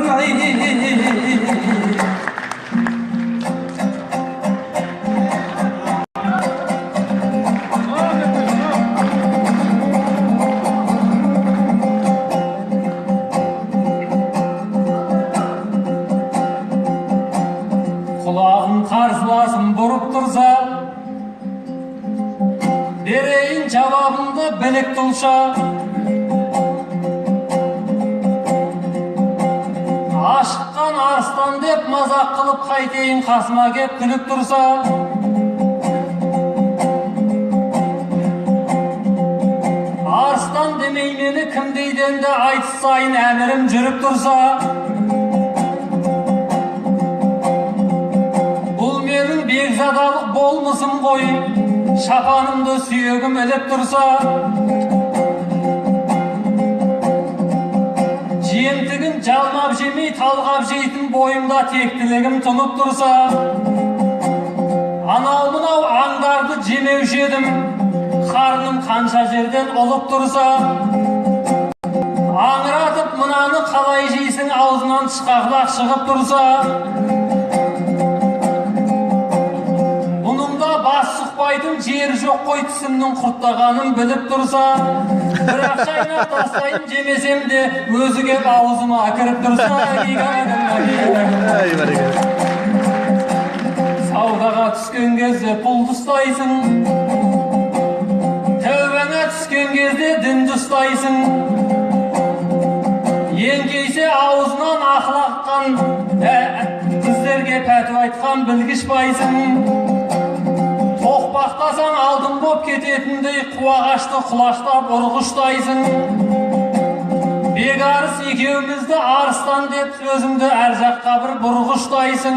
Қарсыласым бұрып тұрса, берейін жауабымды білік тұлша. Ашыққан арыстан деп мазақ қылып қайтейін, қасыма кеп күліп тұрса. Арыстан демей мені кім дейден де айтысайын әмірім жүріп тұрса. Бекзадалық болмысым ғой, шапанымды сүйегім іліп тұрса. Жемтігін жалмап жемей талғап жейтін бойымда тектілігім тұнып тұрса. Анау-мынау аңдарды жемеуші едім, қарным қанша жерден ұлып тұрса. Аңыратып мынаны қалай жейсің, аузынан тышқағылақ шығып тұрса. Бас сұқпайтын жер жоқ қой, тісімнің құрттағанын біліп тұрса. Бірақ шайнап тастайын жемесем де, өзі кеп аузыма кіріп тұрса. Саудаға түскен кезде пұлды ұстайсың, тәубаңа түскен кезде дінді ұстайсың. Еңкейсе аузынан ақыл аққан, біздерге пәтуа айтқан білгішпайсың. Тоқпақтасаң алдын боп кететіндей, қуағашты құлаштап ұрғыштайсың. Бекарыс екеумізді арыстан деп сөзіңді әр жаққа бір бұрғыштайсың.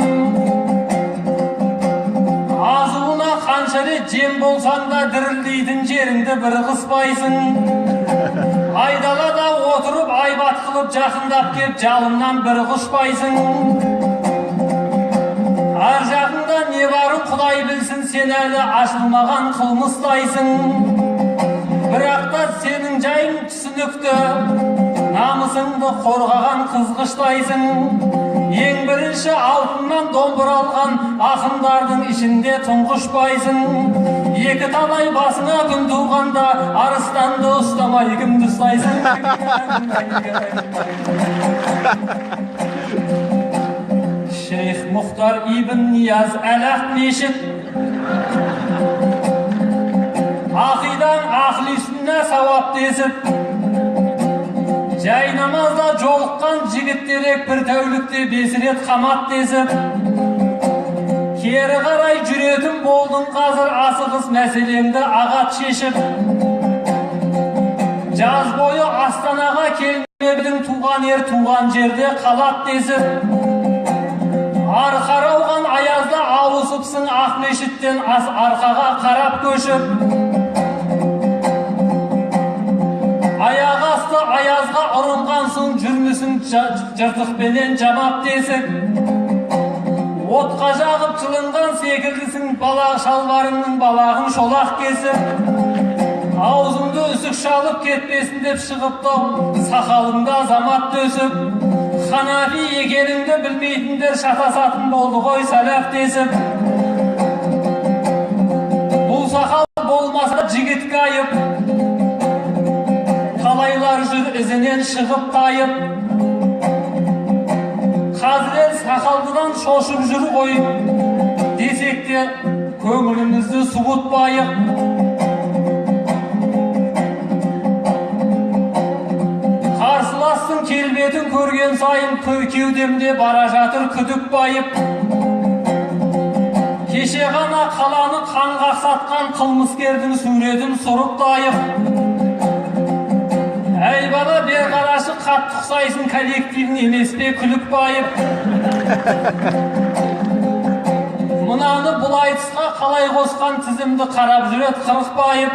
Азуына қанша рет жем болсаң да дірілдейтін жеріңді бір қыспайсың. Айдалада отырып айбат қылып жақындап кеп жалымнан бір құшпайсың. Ар жағында не барын Құдай білсін, сен әлі ашылмаған қылмыстайсың. Бірақ та сенің жайың түсінікті, намысыңды қорғаған қызғыштайсың. Ең бірінші алтыннан домбыра алған ақындардың ішінде тұңғышпайсың. Екі талай басына күн туғанда, арыстанды ұстамай кімді ұстайсың. Шейх Мұхтар ибн Нияз әл-Ақ мешіт, ақидан ақлисіне сауап десіп, жай намазда жолыққан жігіттерек бір тәулікте 5 рет қамат десіп, кері қарай жүретін болдың қазір асығыс мәселемді ағат шешіп. Жаз бойы Астанаға келмедің, туған ер туған жерде қалат десіп, Арқарауған аязда ауысыпсың Ақмешіттен арқаға қарап көшіп. Аяқ асты аязға ұрынғансың, жүрмісің жыртықпенен жамап тесік. Отқа жағып жылынған секілдісің, бала шалбарыңның балағын шолақ кесіп. Аузыңды үсік шалып кетпесін деп шығыпты, сақалыңда замат төсіп. Ханафи екеніңді білмейтіндер шатасатын болды ғой сәләф десіп. Бұл сақал болмаса жігітке айып, талайлар жүр ізінен шығып тайып. Қазірет сақалдыдан шошып жүр ғой, десек те көңілімізді суытпайық. Қарсыластың келбетін көрген сайын кеудемде бара жатыр күдік байып. Кеше ғана қаланы қанға сатқан қылмыскердің суретін сұрыптайық. Әй бала, бер қарашы, қатты ұқсайсың, коллективін емес пе күлік байып. Мынаны бұл айтысқа қалай қосқан тізімді қарап жүрет қырық байып.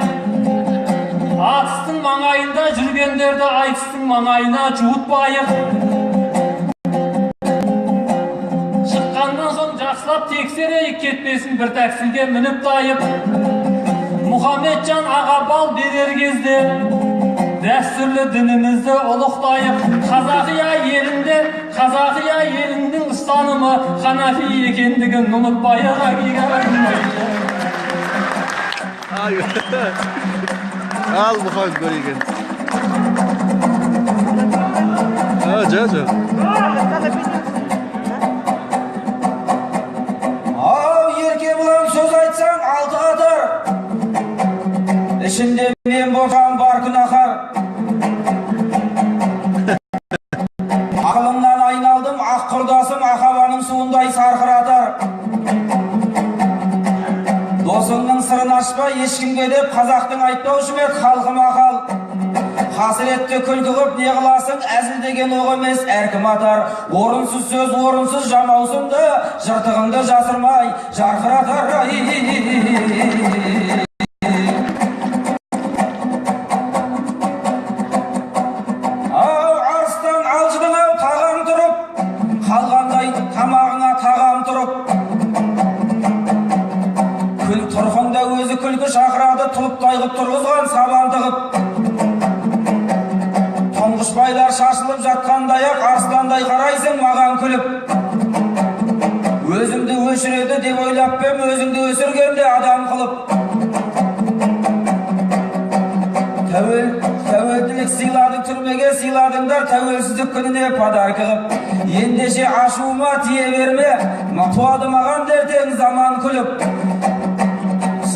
Атыстың маңайында жүргендерді айтыстың маңайына жуытпайық. Шыққаннан соң жақсылап тексерейік, кетпесін бір тәксіге мініп тайып. Мұхамеджан аға бал берер кезде дәстүрлі дінімізді ұлықтайық. Қазақия елінің ұстанымы Ханафи екендігін ұмытпайық. Al Muhammed göreyken. Caca. Ерке бұлан сөз айтсаң алты қатар, ішінде мен болсам бар күнәһар. Ақылымнан айналдым, ақ құрдасым Ақабаның суындай сарқыратар. Досыңның сырын ашпа ешкімге деп, қазақтың айтпаушы ме еді халқым ақал. Қасіретті күлкі қып не қыласың, әзіл деген оқ емес әркім атар. Орынсыз сөз, орынсыз жамаусыңды, жыртығыңды жасырмай жарқыратар. Ау арыстан алжыдың ау тағам тұрып, қалғандай тамағыңа тағам тұрып. Күл тұрғында өзі күлкі шақырады, тұлыптай қып тұрғызған сабанды қып. Тұңғышбайлар шашылып жатқандай-ақ арыстандай қарайсың маған күліп. Өзімді өшіреді деп ойлап пем, өзіңді өсіргенде адам қылып. Тәуелділік сыйладың, түрмеге сыйладыңдар, тәуелсіздік күніне подарка қып. Ендеше ашуыма тие берме, туады маған дертең заман күліп.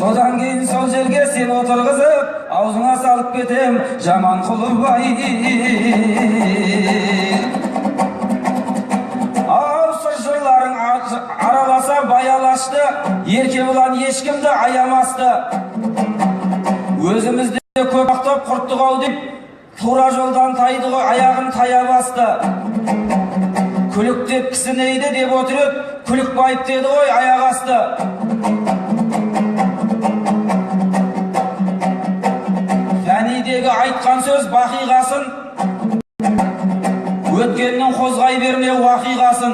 Содан кейін сол жерге сен отырғызып, аузыңа салып кетем жаман құлып. Ау сыр-жырларың араласа баялашты, ерке бұлан ешкімді аямасты. Өзімізде көп ақтап құрттық ау деп, тура жолдан тайды ғой, аяғын тая басты. Күлік деп кісінейді деп отырып, күлік байып деді ғой, аяқ асты. Фәнидегі айтқан сөз бақиғасын, өткеннің қозғай берме уақиғасын.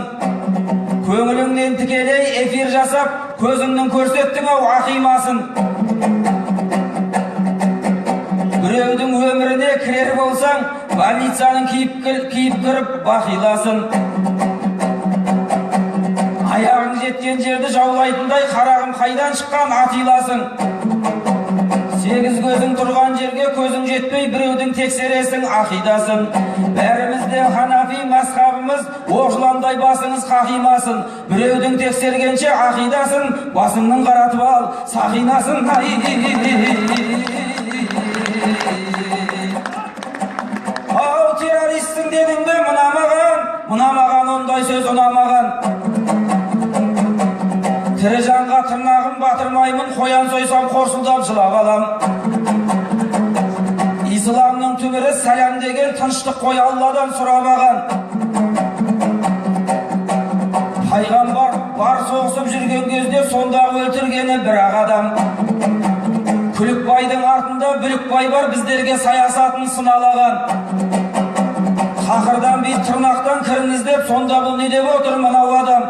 Көңіліңнен тікелей эфир жасап, көзіңнің көрсеттің ау ақимасын. Біреудің өміріне кірер болсаң, больницаның киіп кіріп бақиласын. Аяғың жеткен жерді жаулайтындай қарағым қайдан шыққан атиласын. Сегіз көзің тұрған жерге көзің жетпей біреудің тексересің ақидасын. Бәрімізде Ханафи мазхабымыз, оғжыландай басыңыз қақимасын. Біреудің тексергенше ақидасын, басыңның қаратып ал сақинасын. Ау террористсің дедің бе мұнамаған ондай сөз ұнамаған. Тірі жанға тырнағым батырмаймын, қоян сойсам қорсылдап жылап алам. Исламның түбірі сәлем деген, тыныштық қой Алладан сұрамаған. пайғамбар бар соғысып жүрген кезде сондағы өлтіргені бір-ақ адам. Күлікбайдың артында Бүлікбай бар, біздерге саясатын сыналаған. Қақырдан бей тырнақтан кірін іздеп, сонда бұл не деп отыр мынау адам?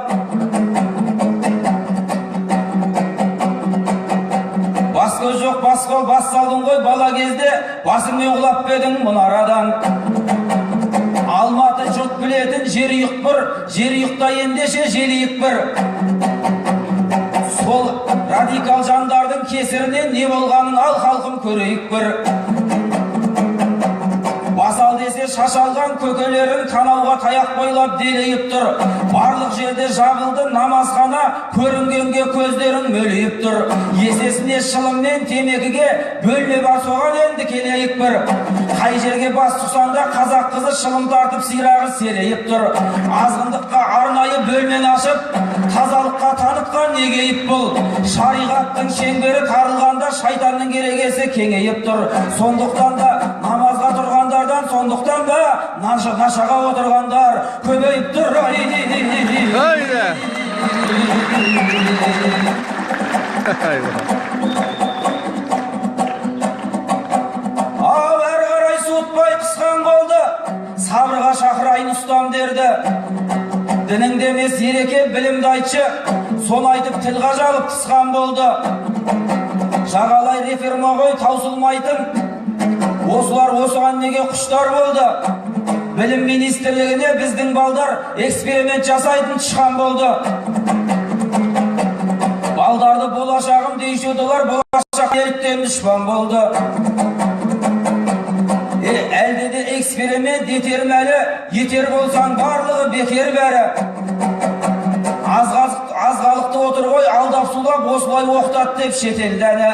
Бас көз жоқ, бас қол, бас салдың ғой бала кезде, басыңмен құлап бедің мұнарадан. Алматы жұрт білетін жерұйық бір, жерұйықта ендеше желейік бір. Сол радикал жандардың кесірінен не болғанын ал халқым көрейік бір. Басал десе шашалған көкелерін канауға таяқ бойлап делейіп тұр. Барлық жерде жабылды намазхана, көрінгенге көздерін мөлейіп тұр. Есесіне шылыммен темекіге бөлме бар, соған енді келейік бір. Қай жерге бас тұсанда қазақ қызы шылым тартып сирағы серейіп тұр. Азғындыққа арнайы бөлмен ашып, тазалыққа танытқан негейіп бұл. Шариғаттың шеңбері тарылғанда шайтанның керегесі кеңейіп тұр. Сондықтан да намазға тұрғандардан, сондықтан да нашаға отырғандар көбейіп тұр. Ау, әрі қарай суытпай қысқан қолды, сабырға шақырайын ұстам дерді. Дініңде емес ереке білімді айтшы, соны айтып тілға жалып қысқан болды. Жағалай реформа ғой таусылмайтын, осылар осыған неге құштар болды. Білім министрлігіне біздің балдар эксперимент жасайтын тышқан болды. Балдарды болашағым дейші еділер, болашақ еліктен дұшпан болды. Әлде де эксперимент етер мәлі, етер болсан барлығы бекер бәрі. Азғалықты отыр ғой, алдап сулап осылай оқтат деп шетелдәні.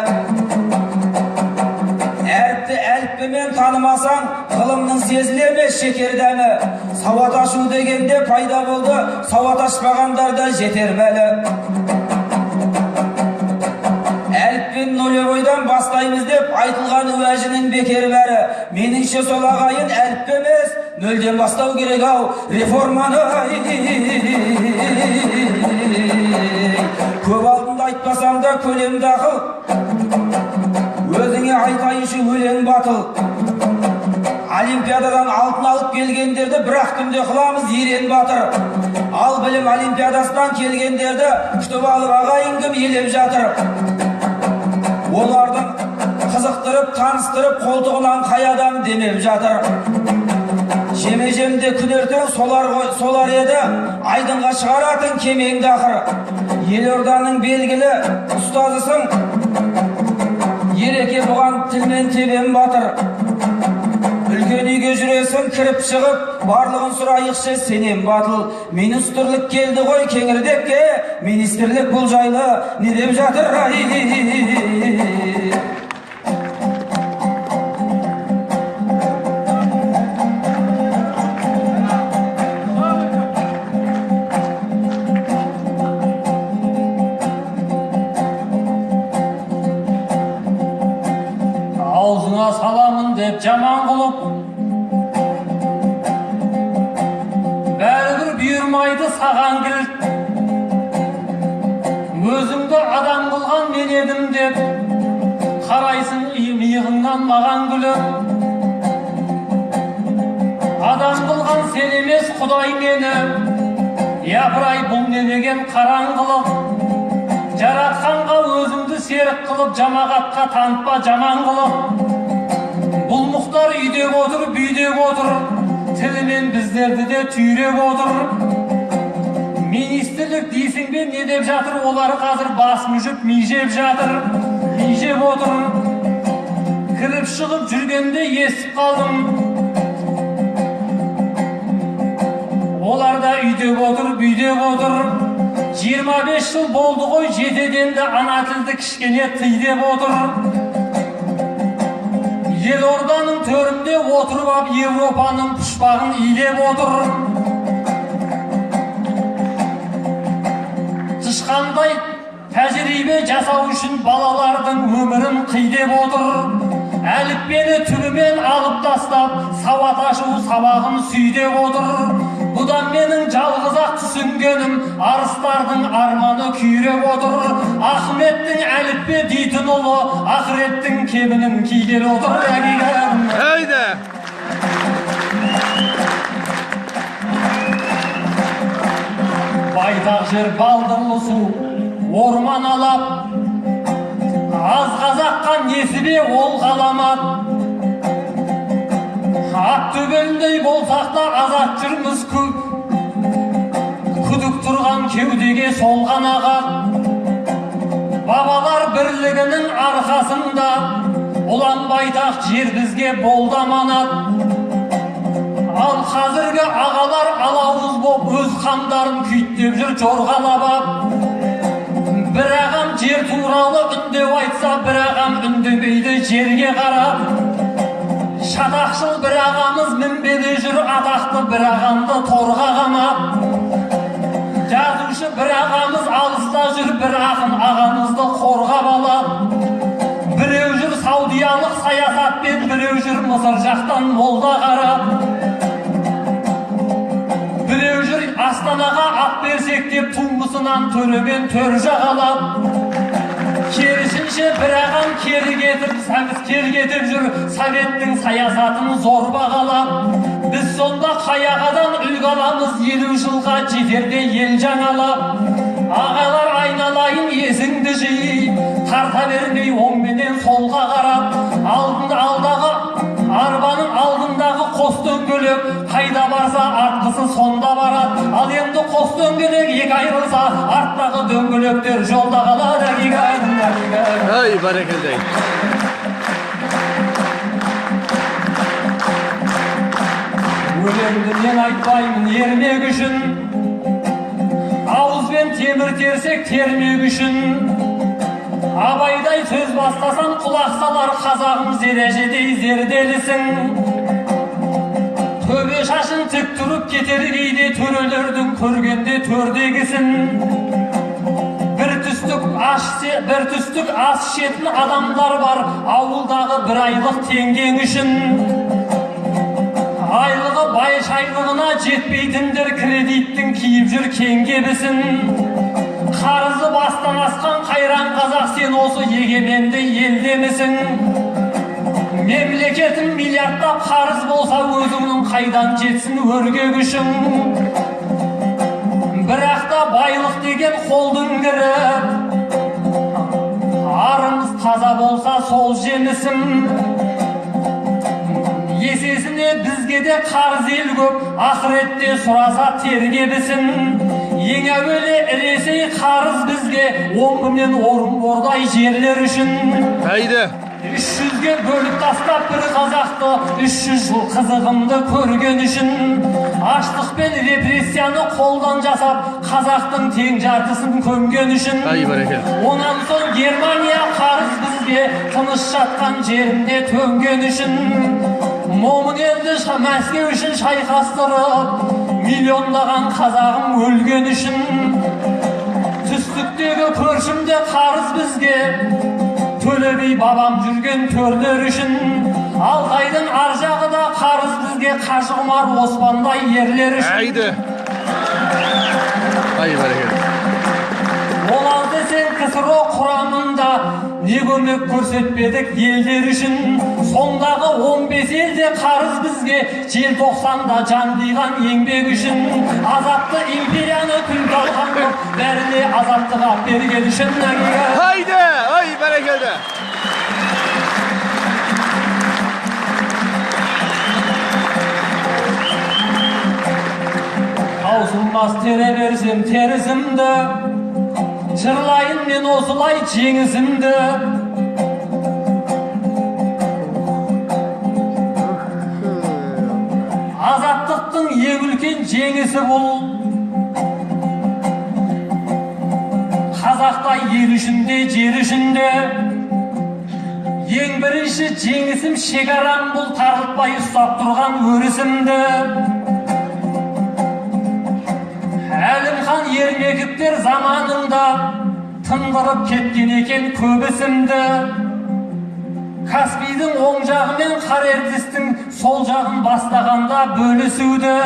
Әріпті әліппімен танымасаң, ғылымның сезілемес шекер дәмі. Сауат ашу дегенде пайда болды, сауат ашпағандарда жетер мәлі. Әліппен нулевойдан бастаймыз деп айтылған уәжінің бекер бәрі. Меніңше сол ағайын әліппі емес, нөлден бастау керек ау реформаны. Көп алдында айтпасам да көлемді ақыл, өзіңе айтайыншы өлең батыл. Олимпиададан алтын алып келгендерді бір-ақ күнде қыламыз ерен батыр. Ал білім олимпиадасынан келгендерді күтіп алып ағайын кім елеп жатыр. Олардың қызықтырып, таныстырып, қолтығынан қай адам демеп жатыр. Жеме-жемде күнертең солар еді, айдынға шығаратын кемеңді ақыр. Елорданың белгілі ұстазысың, ереке бұған тілмен тебен батыр. Үлкен үйге жүресің, кіріп шығып, барлығын сұрайықшы сенен батыл. Министрлік келді ғой кеңірдекке, министрлік бұл жайлы не деп жатыр? Аузыңа саламын деп жаман қылып, бәрібір бұйырмайды саған кілт. Өзіңді адам қылған мен едім деп, қарайсың иығыңнан маған күліп. Адам қылған сен емес Құдай мені, япырай бұл не деген қараңғылық. Жаратқанға өзіңді серік қылып, жамағатқа танытпа жаман қылып. Бұл мұхтар үйдеп отыр, бүйдеп отыр, тілімен біздерді де түйреп отыр. Министрлік дейсің бе не деп жатыр, олар қазір бас мүжіп межеп жатыр, межеп отыр. Кіріп шығып жүргенде естіп қалдым, олар да үйдеп отыр, бүйдеп отыр. 25 жыл болды ғой, жетеден де ана тілді кішкене тый деп отыр. Елорданың төрінде отырып ап Европаның пұшпағын илеп отыр. Тышқандай тәжірибе жасау үшін балалардың өмірін қидеп отыр. Әліппені түбімен алып тастап, сауат ашу сабағын сүйдеп отыр. Бұдан менің жалғыз-ақ түсінгенім, арыстардың арманы күйреп отыр. Ахметтің әліппе дейтін ұлы, ақыреттің кебінін киген отыр. Haydi. Байтақ жер балдырлы су, орман алап, аз қазаққа несібе ол ғаламат. Ат төбеліндей болсақ та азат жүрміз күдік тұрған кеудеге солған ағат. Бабалар бірлігінің арқасында ұлан байтақ жер бізге болды аманат. Ал қазіргі ағалар алауыз боп өз қамдарын күйттеп жүр жорғалап ап. Бір ағам жер туралы үндеу айтса, бір ағам үндемейді жерге қарап. Шатақшыл бір ағамыз мінбеде жүр атақты, бір ағамды торға қамап. Жазушы бір ағамыз алыста жүр, бір ақын ағамызды қорғап алап. Біреу жүр саудиялық саясатпен, біреу жүр Мысыр жақтан молда қарап. Біреу жүр Астанаға ат берсек деп туңғысынан төремен төр жағалап. Керісінше бір ағам кері кетіп жүр, советтің саясатын зор бағалап. Біз сонда қаяғадан үлгі аламыз, 50 жылға жетерде ел жаңалап. Ағалар айналайын есіңді жиып, тарта бермей оңменен солға қарап. Алдағы арбаның алдындағы қос дөңгелек, қайда барса артқысы сонда барад. Ал енді қос дөңгелек екі айырылса, арттағы дөңгелектер жолда қалады. Ay barakallay. Өлеңді мен айтпаймын ермек үшін, ауызбен темір терсек термек үшін. Абайдай сөз бастасам құлақ салар қазағым, зережедей зерделісің. Төбе шашын тік тұрып кетер кейде, төрелердің көргенде төрдегісін. Бір түстік ас ішетін адамдар бар, ауылдағы бір айлық теңгең үшін. Айлығы бай шайлығына жетпейтіндер кредиттің киіп жүр кеңгебісін. Қарызы бастан асқан қайран қазақ, сен осы егеменді елдемісің? Мемлекетің миллиардтап қарыз болса, өзіңнің қайдан жетсін өрге күшің? Бірақ та байлық деген қолдың кіріп, арымыз таза болса сол жемісім. Есесіне бізге де қарыз ел көп, ақыретте сұраса тергебісін. Ең әуелі іресей қарыз бізге, омбымен орынбордай жерлер үшін. Haydi. 300-ге бөліп тастап бір қазақты, 300 жыл қызығымды көрген үшін. Аштық пен репрессияны қолдан жасап, қазақтың тең жартысын көмген үшін. Ay barakallay. Онан соң Германия қарыз бізге, тыныш жатқан жерінде төнген үшін. Момын елді Мәскеу үшін шайқастырып, миллиондаған қазағым өлген үшін. Түстіктегі көршімде қарыз бізге, төлебей бабам жүрген төрлер үшін. Алтайдың ар жағы да қарыз бізге, Қажығұмар Оспандай ерлер үшін. Haydi. Ay barakallay. Олар десең КСРО құрамында не көмек көрсетпедік елдер үшін. Сондағы 15 елде қарыз бізге, желтоқсанда жан қиған еңбек үшін. Азапты империяны күлкі алған жоқ, бәріне азаптық ап берген үшін. Haydi. Ay barakallay. Таусылмас тере берсем терісімді, жырлайын мен осылай жеңісімді. Азаттықтың ең үлкен жеңісі бұл. Қазақта ел үшінде, жер үшінде. Ең бірінші жеңісім шекарам бұл, тарылтпай ұстап тұрған өрісімді. Әлімхан Ермековтер заманында тындырып кеткен екен көбісімді. Каспийдің оң жағы мен Қарертістің сол жағын бастағанда бөлісуді.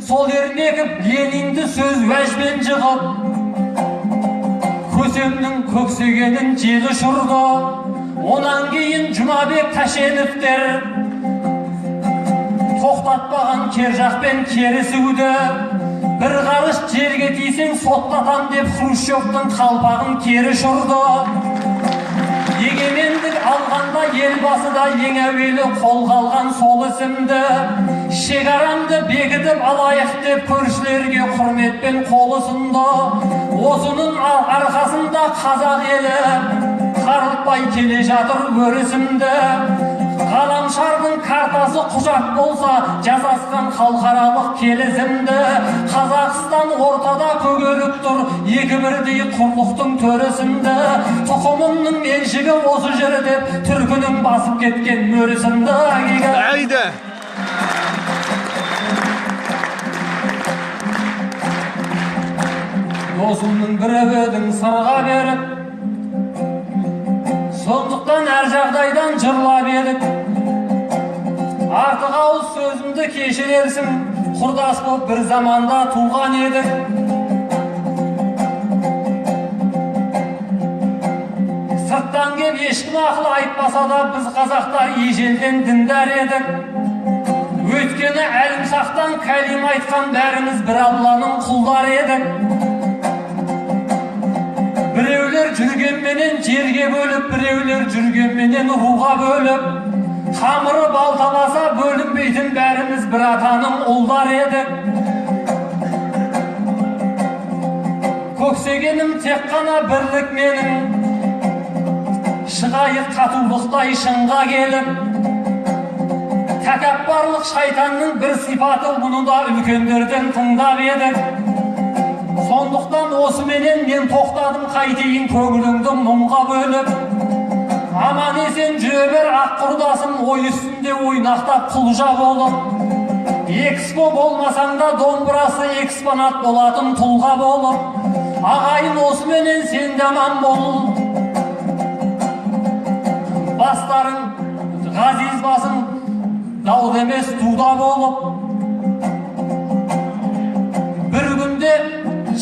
сол ермекіп Ленинді сөз уәжбен жығып көсемнің көксегенін жел ұшырды. Онан кейін Жұмабек Тәшеновтер тоқтатпаған кер жақпен керісуді. Bir qarış жерге тисең соттатам деп Хрущевтың қалпағын кері ұшырды. Егемендік алғанда елбасы да ең әуелі қолға алған сол ісімді. Шекарамды бекітіп алайық деп көршілерге құрметпен қол ұсынды. Осының арқасында қазақ елі қарылтпай келе жатыр өрісімді. Ғаламшардың картасы құжат болса жасасқан халықаралық келісімді. Қазақстан ортада көгеріп тұр, екі бірдей құрлықтың төрісімді. Тұқымымның меншігі осы жері деп түркінің басып кеткен мөрісімді. Әйді! Досымның бірі бөдің сырға беріп, сондықтан әр жағдайдан жырлап едік. Артық ауыз сөзімді кешірерсің, құрдас боп бір заманда туған едік. Сырттан кеп ешкім ақыл айтпаса да біз қазақтар ежелден діндар едік. Өйткені әлімсақтан кәлим айтқан бәріміз бір Алланың құлдар едік. Біреулер жүргенменен жерге бөліп, біреулер жүргенменен руға бөліп, тамыры балталаса бөлінбейтін бәріміз бір атаның ұлдар едік. Көксегенім тек қана бірлік менің, шығайық татулықтай шыңға келіп. Тәкаппарлық шайтанның бір сипаты, мұны да үлкендерден тыңдап едік. Сондықтан осыменен мен тоқтадым, қайтейін көңіліңді мұңға бөліп. Аман есен жүре бер ақ құрдасым, ой үстінде ойнақтап құлжа болып. Экспо болмасаң да домбырасы экспонат болатын тұлға болып. Ағайын осыменен сен де аман бол. Бастарың ғазиз басың дау емес дуда болып. Бір күнде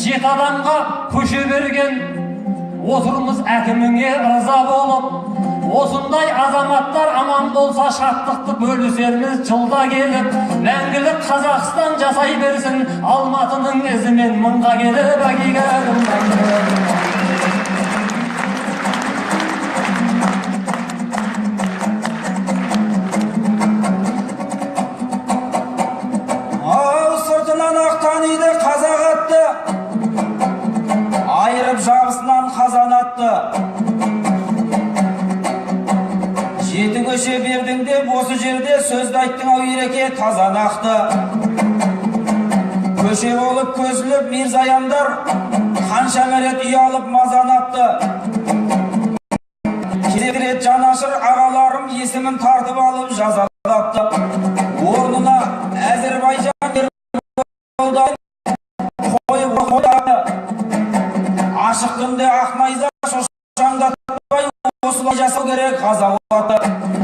7 адамға көше берген, отырмыз әкіміңе ырза болып. Осындай азаматтар аман болса шаттықты бөлісерміз жылда келіп. Мәңгілік Қазақстан жасай берсін, Алматының ізімен мыңға келіп әкегәрім. Қазақ атты, айырып жабысынан қазан атты. 7 көше бердің деп осы жерде сөзді айттың ау ереке тазан ақты. Көше болып көсіліп мирзаяндар қанша мәрет ұялып мазан атты. Керек жанашыр ағаларым есімін тартып алып жазалапты. Орнына Әзірбайжан ашық күнде ақ найза шошаңдатпай осылай жасау керек қазақ аты.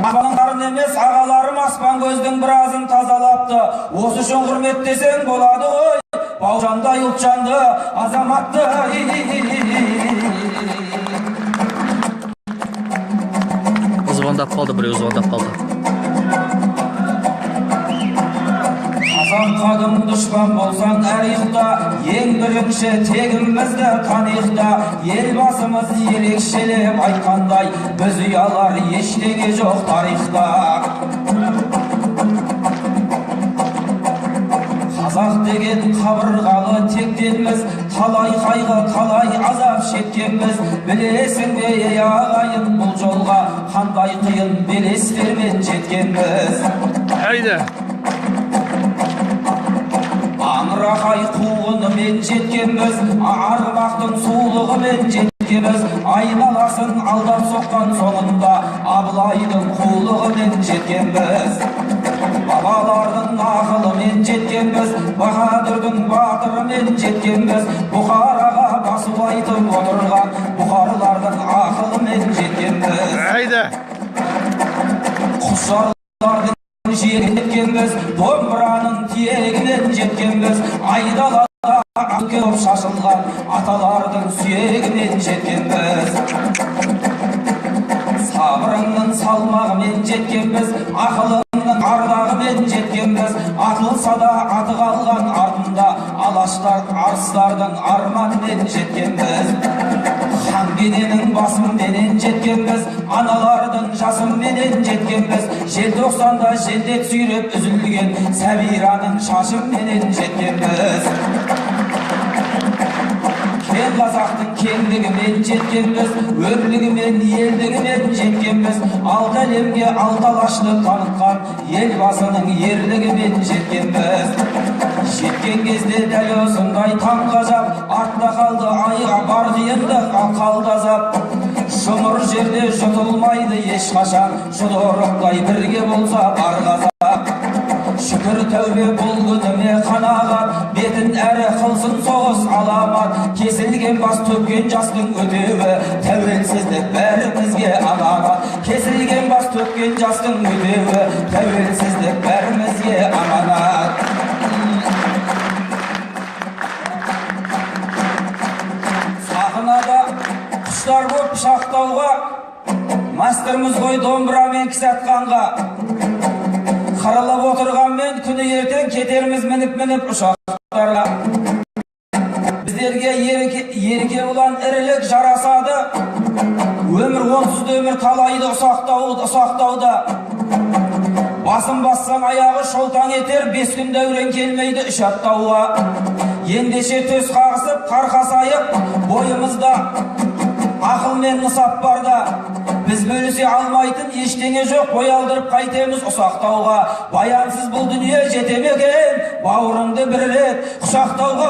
Апаның қарын емес ағаларым аспан көздің біразын тазалапты. Осы үшін құрметтесең болады ғой, бауыржандай ұлтжанды азаматты. Звондап қалды, біреу звондап қалды. Қадым дұшпан болсаң тарихта, ең бірінші тегімізді танихта. Елбасымыз ерекшелеп айтқандай, біз ұялар ештеңе жоқ тарихта. Қазақ деген қабырғалы тектенбіз, талай қайғы, талай азап шеккенбіз. Білесің бе ағайын бұл жолға қандай қиын белестермен жеткенбіз. Әйді! Аңырақай қуғынымен жеткенбіз, арғымақтың сұлулығымен жеткенбіз. Айналасын алдап соққан соңында Абылайдың қулығымен жеткенбіз. Бабалардың ақылымен жеткенбіз, Баһадүрдің батырымен жеткенбіз. Бұхараға басу айтып отырған бұхарлардың ақылымен жеткенбіз. Әйді! Құшарлардың жеткенбіз, домбыраның тиегінен жеткенбіз, айдалада көп шашылған аталардың сүйегінен жеткенбіз. Сабырыңның салмағымен жеткенбіз, ақылыңның ардағымен жеткенбіз, атылса да аты қалған артында алаштар арыстардың арманымен жеткенбіз. Хан беденің басыменен жеткенбіз, аналардың жасыменен жеткенбіз, желтоқсанда желдет сүйреп үзілген Сәбираның шашыменен жеткенбіз. Кен қазақтың кеңдігімен жеткенбіз, өрлігімен, елдігімен жеткенбіз, алты әлемге алталашты танытқан елбасының ерлігімен жеткенбіз. Жеткен кезде дәл осындай таңғажап, артта қалды айға бар қиындық қалдазап. Жұмыр жерде жұтылмайды ешқашан, жұдырықтай бірге болса бар қазақ. Шүкір тәубе бұл күніме қанағат, бетін әрі қылсын соғыс аламат. Кесілген бас төккен жастың өтеуі, тәуелсіздік бәрімізге аманат. Кесілген бас төккен жастың өтеуі, тәуелсіздік бәрімізге аманат. Сахнада құштар көп пышақтауға, мастеріміз ғой домбырамен кісі атқанға. Қаралап отырғанмен күні ертең кетерміз мініп ұшақтарға. Біздерге ерке болан ірілік жарасады, өмір онсыз өмір талайды ұсақтауда. Басын бассан аяғы шолтаң етер, 5 күн дәурен келмейді үш аттауға. Ендеше төс қағысып, қарқасайып, бойымызда ақыл мен нысап барда. Біз бөлісе алмайтын ештеңе жоқ, бой алдырып қайтеміз ұсақтауға. Баянсыз бұл дүние жетемеген, бауырыңды бір рет құшақтауға.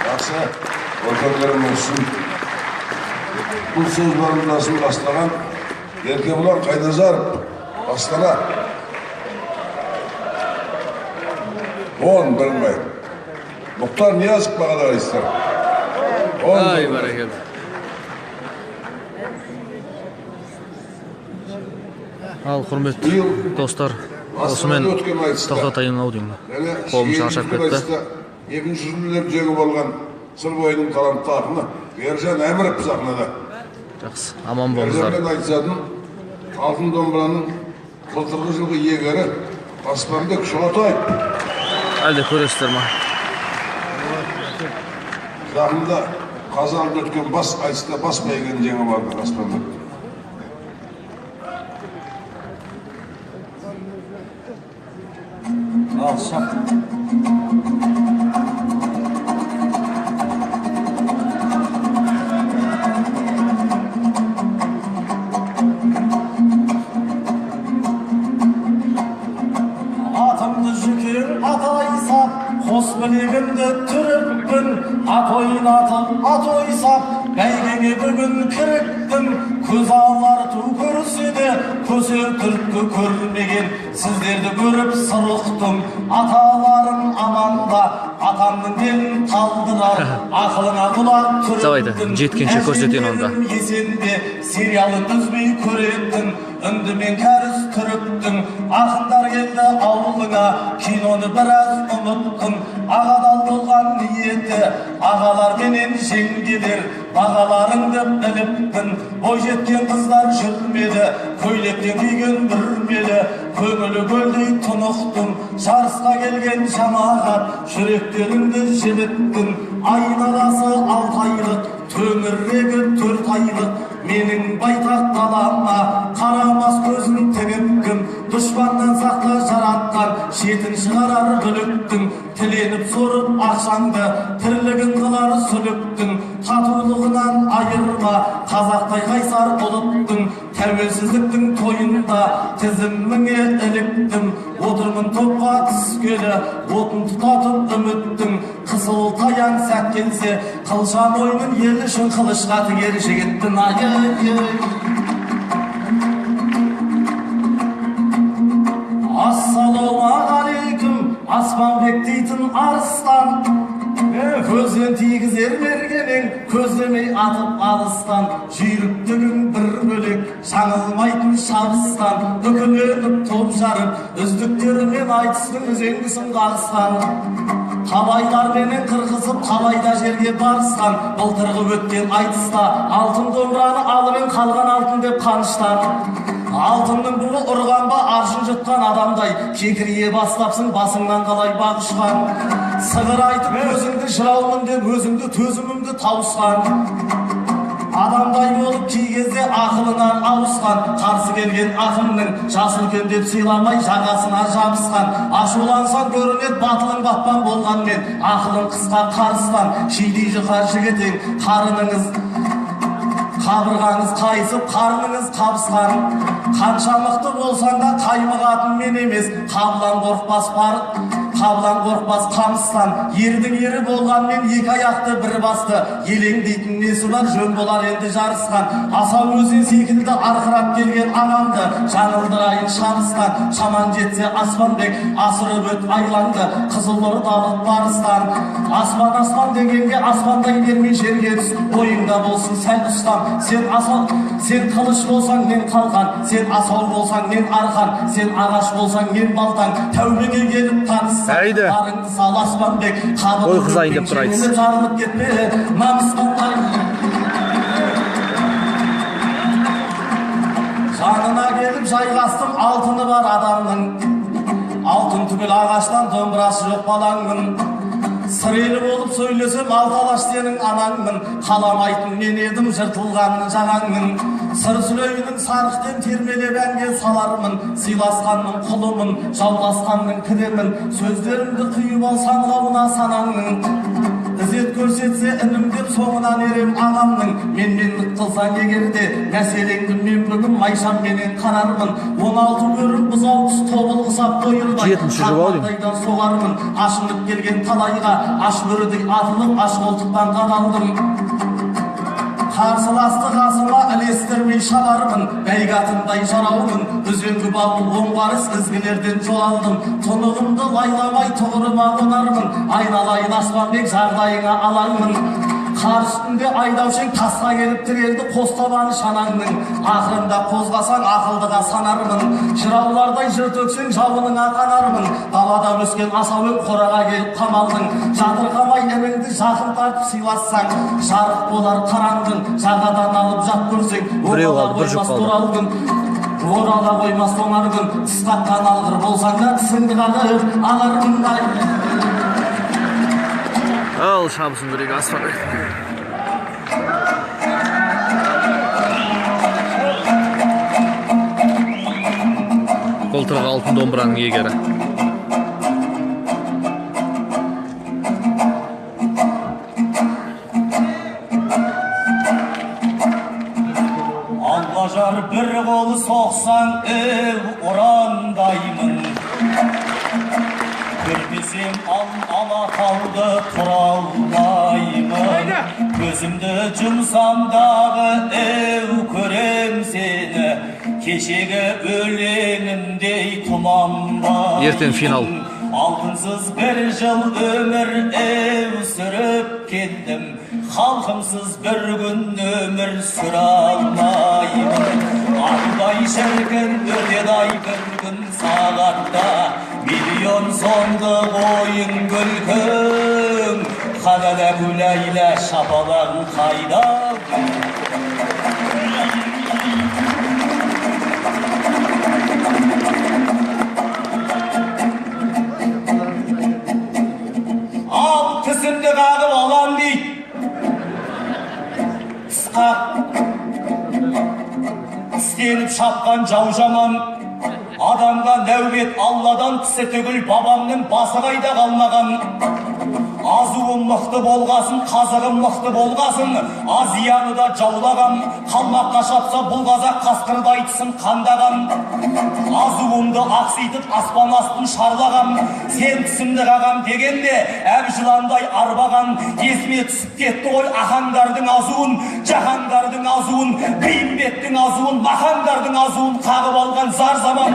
Жақсы, орталарым olsun. Бұл сөз барындасын бастаған Еркебұлан Қайназаров, Астана. 10 білмей. Мұхтар Ниязов бағалар істер. Ай, бәрекелді. Ал, құрметті достар, осымен тоқтатайын аудионы. Қолым шаршап кетті. 2-ші жүлделер жеңіп алған сыр бойының талантты ақыны Ержан Әміров сахнада. Жақсы, аман болыңыздар. Ержанмен айтысатын алтын домбыраның былтырғы жылғы иегері Аспанбек Шұғатаев. Әлде көресіздер ма? Жақында Қазанда өткен бас айтыста бас бәйгені жеңіп алды Аспанбек. Ал шақ. Қос білегімді түріппін, ат ойнатып, ат ойсап, бәйгеге бүгін кіріктім. Көз аларту көрсе де, көсе түрткі көрмеген, сіздерді көріп сырықтым. Аталарым аманда, атамның белін талдырар, ақылыңа құлақ түріктім. Жеткенше көрсетен онда. Есенде сериалын үзбей көреттің, үндімен кәріс түріктің. Ақындар келді ауылыңа, киноны біраз ұмыттың. Ағадал болған ниеті, ағалар менен жеңгелер, бағаларыңды біліппін. Бой жеткен қыздар жүрмеді, көйлектен киген бүрмелі, көңілі көлдей тұнықтың. Жарысқа келген жамағат, жүректеріңді жібіттің. Айналасы 6 айлық, төңірегі 4 айлық. Менің байтақ далама қарамас көзін тігіпкім. Дұшпаннан сақта жаратқан, шетін шығарар бүліктің. Тіленіп сорып ақшаңды, тірлігін қылар сүліктің. Татулығынан айырма, қазақтай қайсар ұлттың. Тәуелсіздіктің тойында тізіміңе іліктім. Отырмын топқа түскелі, отын тұтатып үміттің. Қысыл таян сәт келсе, қылша мойнын ел үшін қылышқа тігер жігіттің. Ассалаумағалейкум, Аспанбек дейтін арыстан. Көзден тигізер мергенің, көздемей атып алыстан, жүйріктігің бір бөлек, жаңылмайтын шабыстан, үкіленіп топ жарып, үздіктерімен айтыстың үзеңгісін қағысқан. Табайлар менен қырғызып, табайда жерге барысқан, былтырғы өткен айтыста, алтын домбыраны алымен қалған алтын деп қаныштан. Алтынның буы ұрғанба аршын жұтқан адамдай, кекірие бастапсың басыңнан қалай бағышқан. Сығыр айтып өзіңді жыраумын деп өзіңді төзімімді тауысқан. Адамдай болып кей кезде ақылынан ауысқан, қарсы келген ақынның жасы үлкен деп сыйламай жағасына жабысқан. Ашулансаң көрінет батылың батпан болғанмен, ақылың қысқа қарыстан. Шидей жұқа жігітең, қарыныңыз қабырғаңыз қайысып, қарныңыз қабысқан. Қанша мықты болсаң да қаймығатын мен емес, қабылан қорықпас қамыстан. Ердің ері болғанмен екі аяқты бір басты, елең дейтін несі бар, жөн болар енді жарысқан. Асау өзен секілді арқырап келген ағамды жаңылдырайын шабыстан. Шаман жетсе Аспанбек асырып өт айлаңды, Қызылордалық барыстан. Аспан дегенге аспандай бермей жерге түс, ойыңда болсын сәл ұстам. Сен қылыш болсаң мен қалған, сен асау болсаң мен арқан, сен ағаш болсаң мен балтаң. Тәубеге келіп таныссан, барыңды сал Аспанбек, қабылып өткен жарылып кетпе намысқандай. Жанына келіп жайғастым, алтыны бар адамның, алтын түгіл ағаштан домбырасы жоқ балаңның. Сырелі болып сөйлесем алталаш сенің анаңмын, қаламайтын мен едім жыртылғанын жағаңмын. Сыр сүлейінің сарықтен термелеп әнге салармын, сыйласқанның құлымын, жауласқанның кідемін. Сөздерімді құйып алсаң лауына санаңның, ізет көрсетсе інім деп соңынан ерем ағамның. Менмендік қылсаң егерде мәселеңді мен бүгін майшам менен қарармын. 16 көріп бұзау түс тобыл қысап қойырдай, қақпақтайдан соғармын. Ашынып келген талайға аш бөрідей атылып аш қолтықтан қадалдым. Қарсыласты қасыма ілестірмей шабармын, бәйгатындай жараумын. Үзеңгі бауыл оңғарыс ізгілерден жол алдым. Тұнығымды лайламай тұғырыма қонармын, айналайын Аспанбек жағдайыңа алармын. Қар үстінде айдаушың тасқа келіп тірелді қос табаны шанаңның. Ақырында қозғасаң ақылдыға санармын, жыраулардай жыр төксең жауыныңа қанармын. Далада өскен асауың қораға келіп қамалдың, жатырқамай ініңді жақын тартып сыйлассаң, жарық болар қараңдың. Жағадан алып жат көрсең, орала қоймас торал күн, орала қоймас тоңар күн. Тысқатқан алғыр болсаң да тісіңді қағып алармындай. Ал шабысын көрейік Аспанбек. Қолтырғы алтын домбыраның егері. Аллажар бір қолы соқсан ұрандаймын. Көрпесем алатауды тұра алмаймын. Көзімді жұмсам дағы көрем сені, кешегі өлеңімдей тұманбай. Ертең финал. Алтынсыз бір жыл өмір сүріп кеттім, халқымсыз бір күн өмір сүре алмаймын. Ардай шіркін өтеді бір күн сағатта, миллион соңды ойын күлкің, қадада күләйлә шапалағын қайда? Ал тісімді қағып алам дейді, тістеніп шапқан жау жаман. Адамға нәубет Алладан, тісі түгіл бабамның басы қайда қалмаған. Азуым мықты болғасын, қазығым мықты болғасын, Азияны да жаулаған. Қалмаққа шапса бұл қазақ қасқырды айтсын қандаған. Азуымды ақситып аспан астын шарлаған. Сен түсімді қағам дегенде әбжыландай арбаған. Есіме түсіп кетті ғой ахаңдардың азуын, жаһандардың азуын, бейімбеттің азуын, махаңдардың азуын қағып алған зар заман.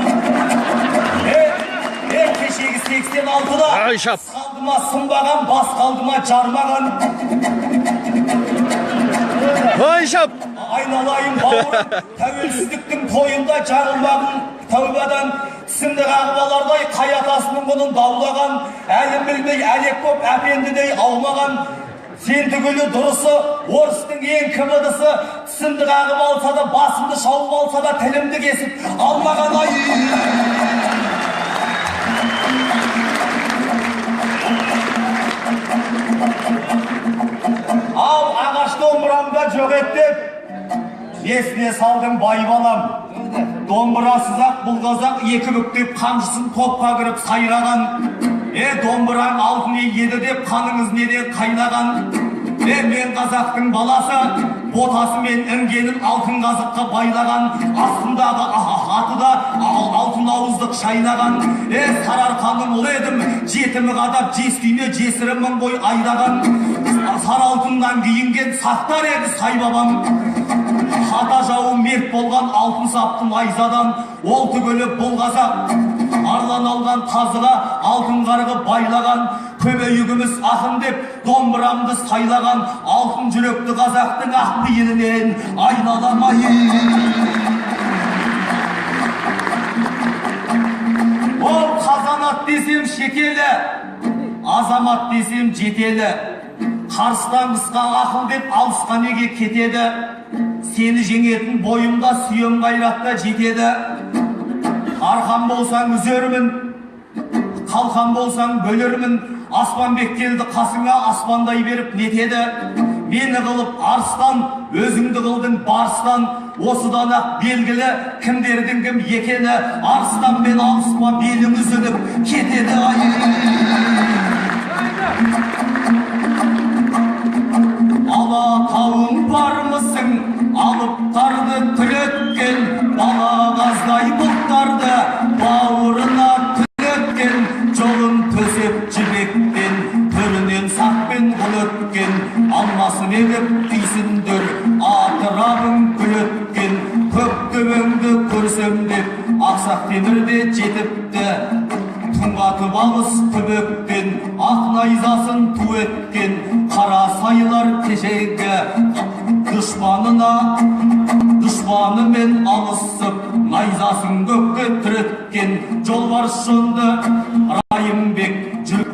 Кешегі 86-да алдыма сынбаған, бас алдыма жармаған. Ой, шап! Айналайын бауырым, тәуелсіздіктің тойында жаңылмағын тәубадан, тісімді қағбалардай қаятасының бұнын даулаған, әлім білмей әлек боп әпендідей аумаған. Сен түгілі дұрысы, орыстың ең кімідісі, тісімді қағып алса да, басымды шауып алса да, тілімді кесіп алмаған ай. Ал ағаш домбырамда жоқ еттеп, есіне салдың бай балам. Домбырасыз-ақ бұл қазақ екі бүктеп қамшысын топқа кіріп сайраған. Домбыраң алтын еді деп қаныңыз неден қайнаған. Мен қазақтың баласы, ботасымен інгенін алтын қазыққа байлаған. Астындағы аты да алтын ауыздық шайнаған. Сарыарқаның ұлы едім, жетімі қадап жестүйме жесірімін бой айдаған. Сары алтыннан киінген сақтар еді сай бабам. Ата жауы мерт болған алтын саптың айзадан, ол түгілі бұл қазақ арлан алған тазыға алтын қарғы байлаған. Көмейігіміз ақын деп домбырамды сайлаған, алтын жүректі қазақтың ақ пейілінен айналамай. Ол қазанат десем шекелі, азамат десем жетелі. Қарыстан қысқа ақыл деп алысқа неге кетеді? Сені жеңетін бойымда сүйем қайратта жетеді. Арқан болсаң үзермін, қалқан болсаң бөлермін. Аспанбек келді қасыңа, аспандай беріп нетеді. Мені қылып арыстан, өзіңді қылдың барыстан. Осыдан ақ белгілі кімдердің кім екені. Арыстанмен алыспа, белің үзіліп кетеді ай. Алатауың бармысың, алыптарды түлеткен, балағаздай бұлттарды бауырына түлеткен, жолын төсеп жібектен, түрінен сақпен құл өткен, алмасын едіп түйсіндір, атырабың күл өткен, көктөбеңді көрсем деп, ақсақ темірде жетіпті. Тұңғатып алыс түбектен, ақ найзасын ту еткен, қара сайлар кешегі дұшпанымен алысып, найзасын көкке түреткен, жолбарысшынды Райымбек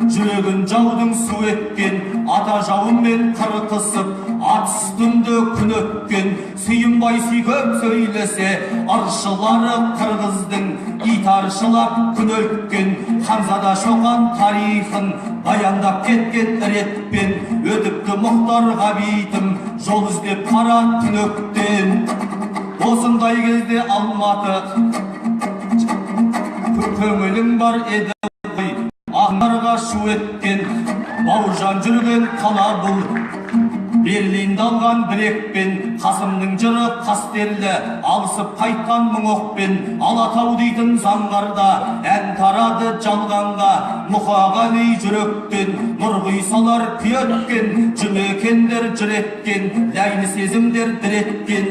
жүрегін жаудың су еткен, ата жауымен қырқысып, ат үстінде күн өткен, сүйінбай сүйкеп сөйлесе, аршылары қырғыздың итаршылап күн өткен, Ханзада шоқан тарихын баяндап кеткен ретпен, өтіпті Мұхтар ғабитім жол іздеп қара түнектен. Осындай кезде Алматы көңілің бар еді ғой, ағнарға шу еткен, Бауыржан жүрген қала бұл. Берлинді алған білекпен, Қасымның жыры қастерлі, алысып қайтқан мұңоқпен, Алатау дейтін заңғарда ән тарады жалғанға, Мұқағали жүректен нұр құйсалар күйеткен, жұмекендер жүреткен, ләйлі сезімдер діреткен.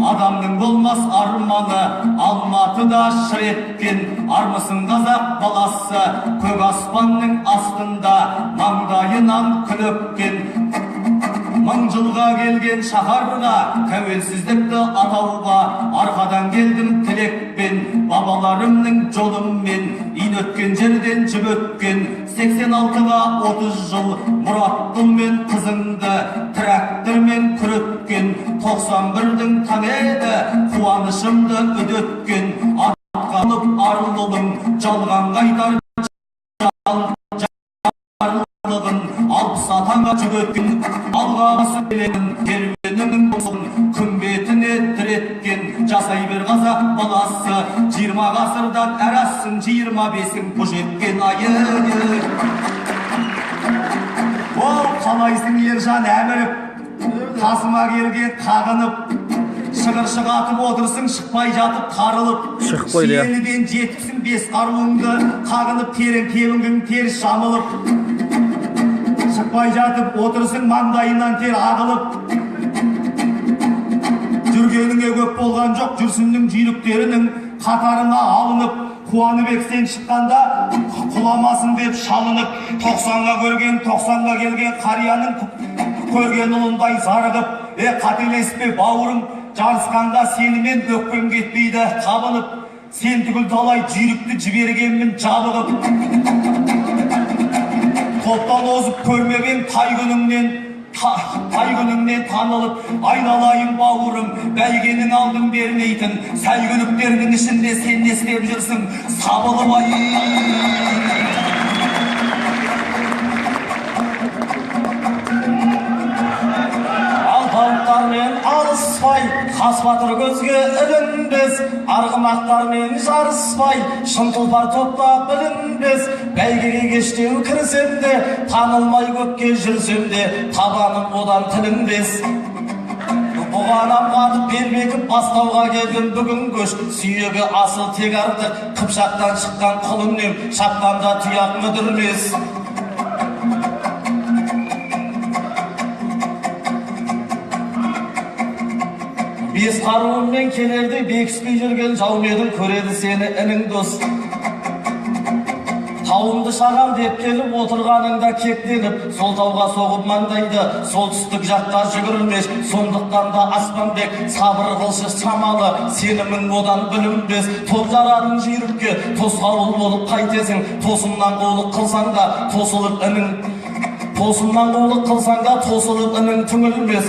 Адамның болмас арманы Алматыда шыр еткен, армысың қазақ баласы көк аспанның астында маңдайынан күн өпкен. Мың жылға келген шаһарға, тәуелсіздікті атауға, арқадан келдім тілекпен, бабаларымның жолыммен, ин өткен жерден жіп өткен. 86-ға 30 жыл Мұраттылмен қызыңды трактормен күрөткен, 91-дің таң еді қуанышымды үдеткен, атқанып арлылың жалған қайтар жарлығын, алпыс атаңа жүгеткен, алға басып келетін керуенінің болсын күмбетіне тіреткен. Жасай бер қазақ баласы, 20 ғасырдан әрәссің, 25-ің бұш еткен айы. Ол қалайсың Ержан әміріп, қасыма келген қағынып, шығыршық атып отырсың, шықпай жатып тарылып. Сүйеліден жетіпсің 5 қаруыңды қағынып, терең тебіңгің теріс жамылып. Шықпай жатып отырсың, маңдайынан тер ағылып. Жүргеніңе көп болған жоқ, жүрсіннің жүйріктерінің қатарына алынып. Қуаныбек сен шыққанда құламасын деп шалынып, 90-ға көрген, 90-ға келген қарияның көрген ұлындай зарығып, қателеспе бауырым, жарысқанда сенімен өкпем кетпейді қабынып, сен түгіл талай жүйрікті жібергенмін жабығып. Топтан озып көрмеген тай күніңнен танылып, айналайын бауырым, бәйгенің алдын бермейтін, сәйгүліктердің ішінде сен не істеп жүрсің, сабылып ай. Тауықтармен алыспай, қас батыр көзге ілінбес, арғымақтармен жарыспай, шын тұлпар топта білінбес. Бәйгеге кештеу кірсем де, танылмай көпке жүрсем де, табаным одан тілінбес. Бұғанам қатып бермекіп бастауға келдім бүгін көш, сүйегі асыл тек артық, қыпшақтан шыққан құлыннен шапқанда тұяқ мүдірмес. Бес қаруыммен келерді бекіспей жүрген жауменің көреді сені інің дос. Тауымды шағам деп келіп отырғаныңда кектеніп, сол тауға соғып маңдайды, солтүстік жаққа жүгірілмеш. Сондықтан да Аспанбек сабыр қылшы шамалы, сенімің одан білінбес. Топ жарадың жүйрікке, тосқауыл болып қайтесің, тосымнан қулық қылсаң да тосылып інің түңілмес.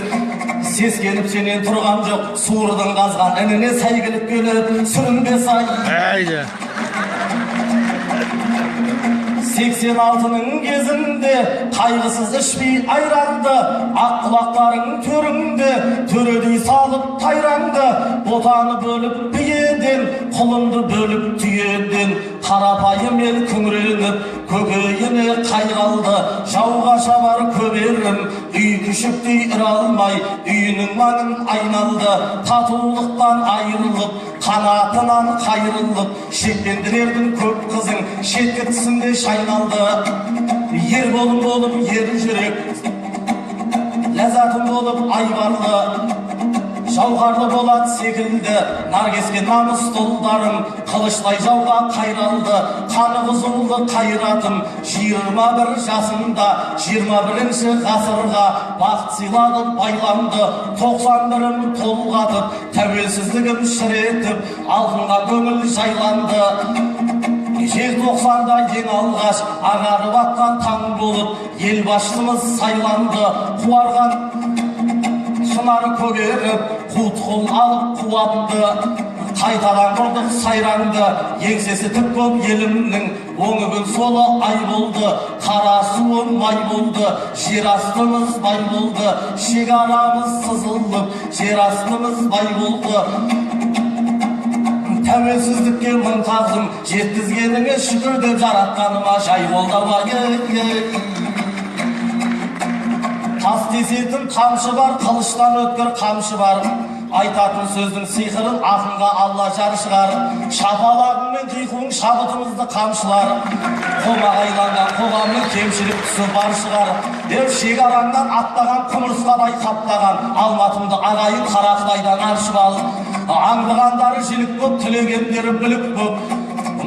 Сескеніп сенен тұрған жоқ, суырдың қазған ініне сәйгілік келіп, сүрінбес ай. 86-ның кезінде қайғысыз ішпей айранды, ақ құлақтарың төріңде, төредей салып тайранды. Ботаны бөліп биеден, құлынды бөліп түйеден, қарапайым ел күңіреніп, көкейіне қайғалды. Жауға шабар көберім, үй күшіктей ұралмай, үйінің маңын айналды. Татулықтан айырылып, қанатынан қайырылып, шеттендірердің көп қызың, шеткітісінде шайналды. Ер болып ер жүрек, ләззатым болып айбарлы, жауғарлы болат секілді, наркеске намыс тұлдарым, қылыштай жауға қайралды. Қаны қызулы қайратым, 21 жасымда, 21-ші ғасырға бақыт сыйлады байланды. 91-ім толғатып, тәуелсіздігім шіретіп, алтынға көңіл жайланды. Желтоқсанда ең алғаш ағарып атқан таң болып, елбасшымыз сайланды. Қуарған шынары көгеріп, қуытқыл алып қуатты, қайтадан құрдық сайранды. Еңсесі тік көп елімнің, оңы күн солы ай болды. Қара суым май болды, жер астымыз бай болды. Шекарамыз сызылып, жер астымыз бай болды. Тәуелсіздікке мың тағзым, жеткізгеніңе шүкір деп жаратқаныма жай болды абай. Тас тесетін қамшы бар, қылыштан өткір қамшы бар. Айтатын сөздің сиқырын ақынға алла жар шығар. Шапалағың мен қиқуың шабытымызды қамшылар. Қомағайланған қоғамның кемшілік тұсы бар шығар. Шекараңнан аттаған құмырсқадай қаптаған, алматымды ағайын қарақытайдан аршып ал. Аңдығандары желік көп, тілегендері білік көп.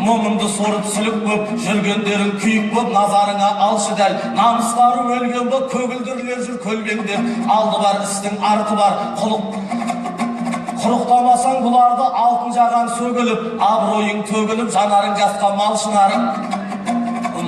Момынды сорып сүлік көп, жүргендерің күйік көп. Назарыңа алшы дәл, намыстары өлген көп, көгілдірлер жүр көлбеңдер. Алды бар істің арты бар, құрықтамасаң бұларды алтын жаған сөгіліп, абыройың төгіліп, жанарың жасқа малшынарың.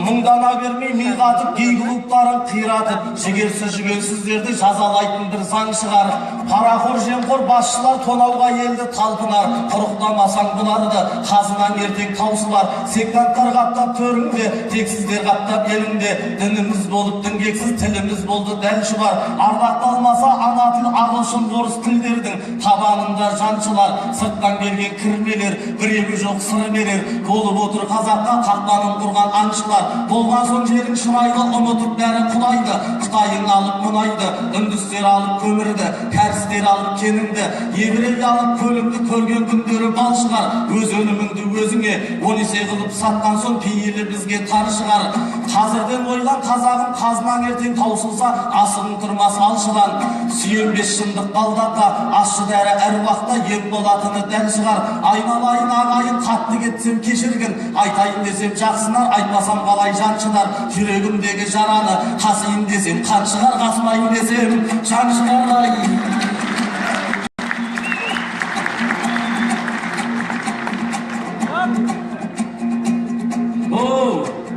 Мұңдана бермей ми қатып, кей клубтарын қиратып, жігерсіздерді жазалайтын бір заң шығар. Парақор жемқор басшылар тонауға елді талпынар. Құрықтамасаң бұларды, қазынан ертең таусылар. Сектанттар қаптап төріңде, тексіздер қаптап еліңде. Дініміз болып діңгексіз, тіліміз болды дәл шұбар. Ардақталмаса ана тіл, ағылшын, орыс тілдердің табанында жаншылар. Сырттан келген кірмелер, біреуі жоқ сыры берер. Болып отыр қазаққа қақпанын құрған аңшылар. Болған соң жерің шырайлы, ұмытып бәрі құдайды. Қытайың алып мұнайды, үндістер алып көмірді, кәрістер алып кеніңді, еврей алып көліңді, көрген күндері бал шығар. Өз өніміңді өзіңе 10 есе қылып сатқан соң пейілі бізге тар шығар. Қазірден ойған қазағым қазынан ертең таусылса, асығың тұрмас алшыдан. Сүйенбес шындық балдаққа, ащы дәрі әруақта ем болатыны дәл шығар. Айналайын ағайын, қатты кетсем кешіргін, айтайын десем жақсынар, айтпасам қалай жан шыдар. Жүрегімдегі жараны қасиын десем қан шығар, қасымайын десем жан шығар.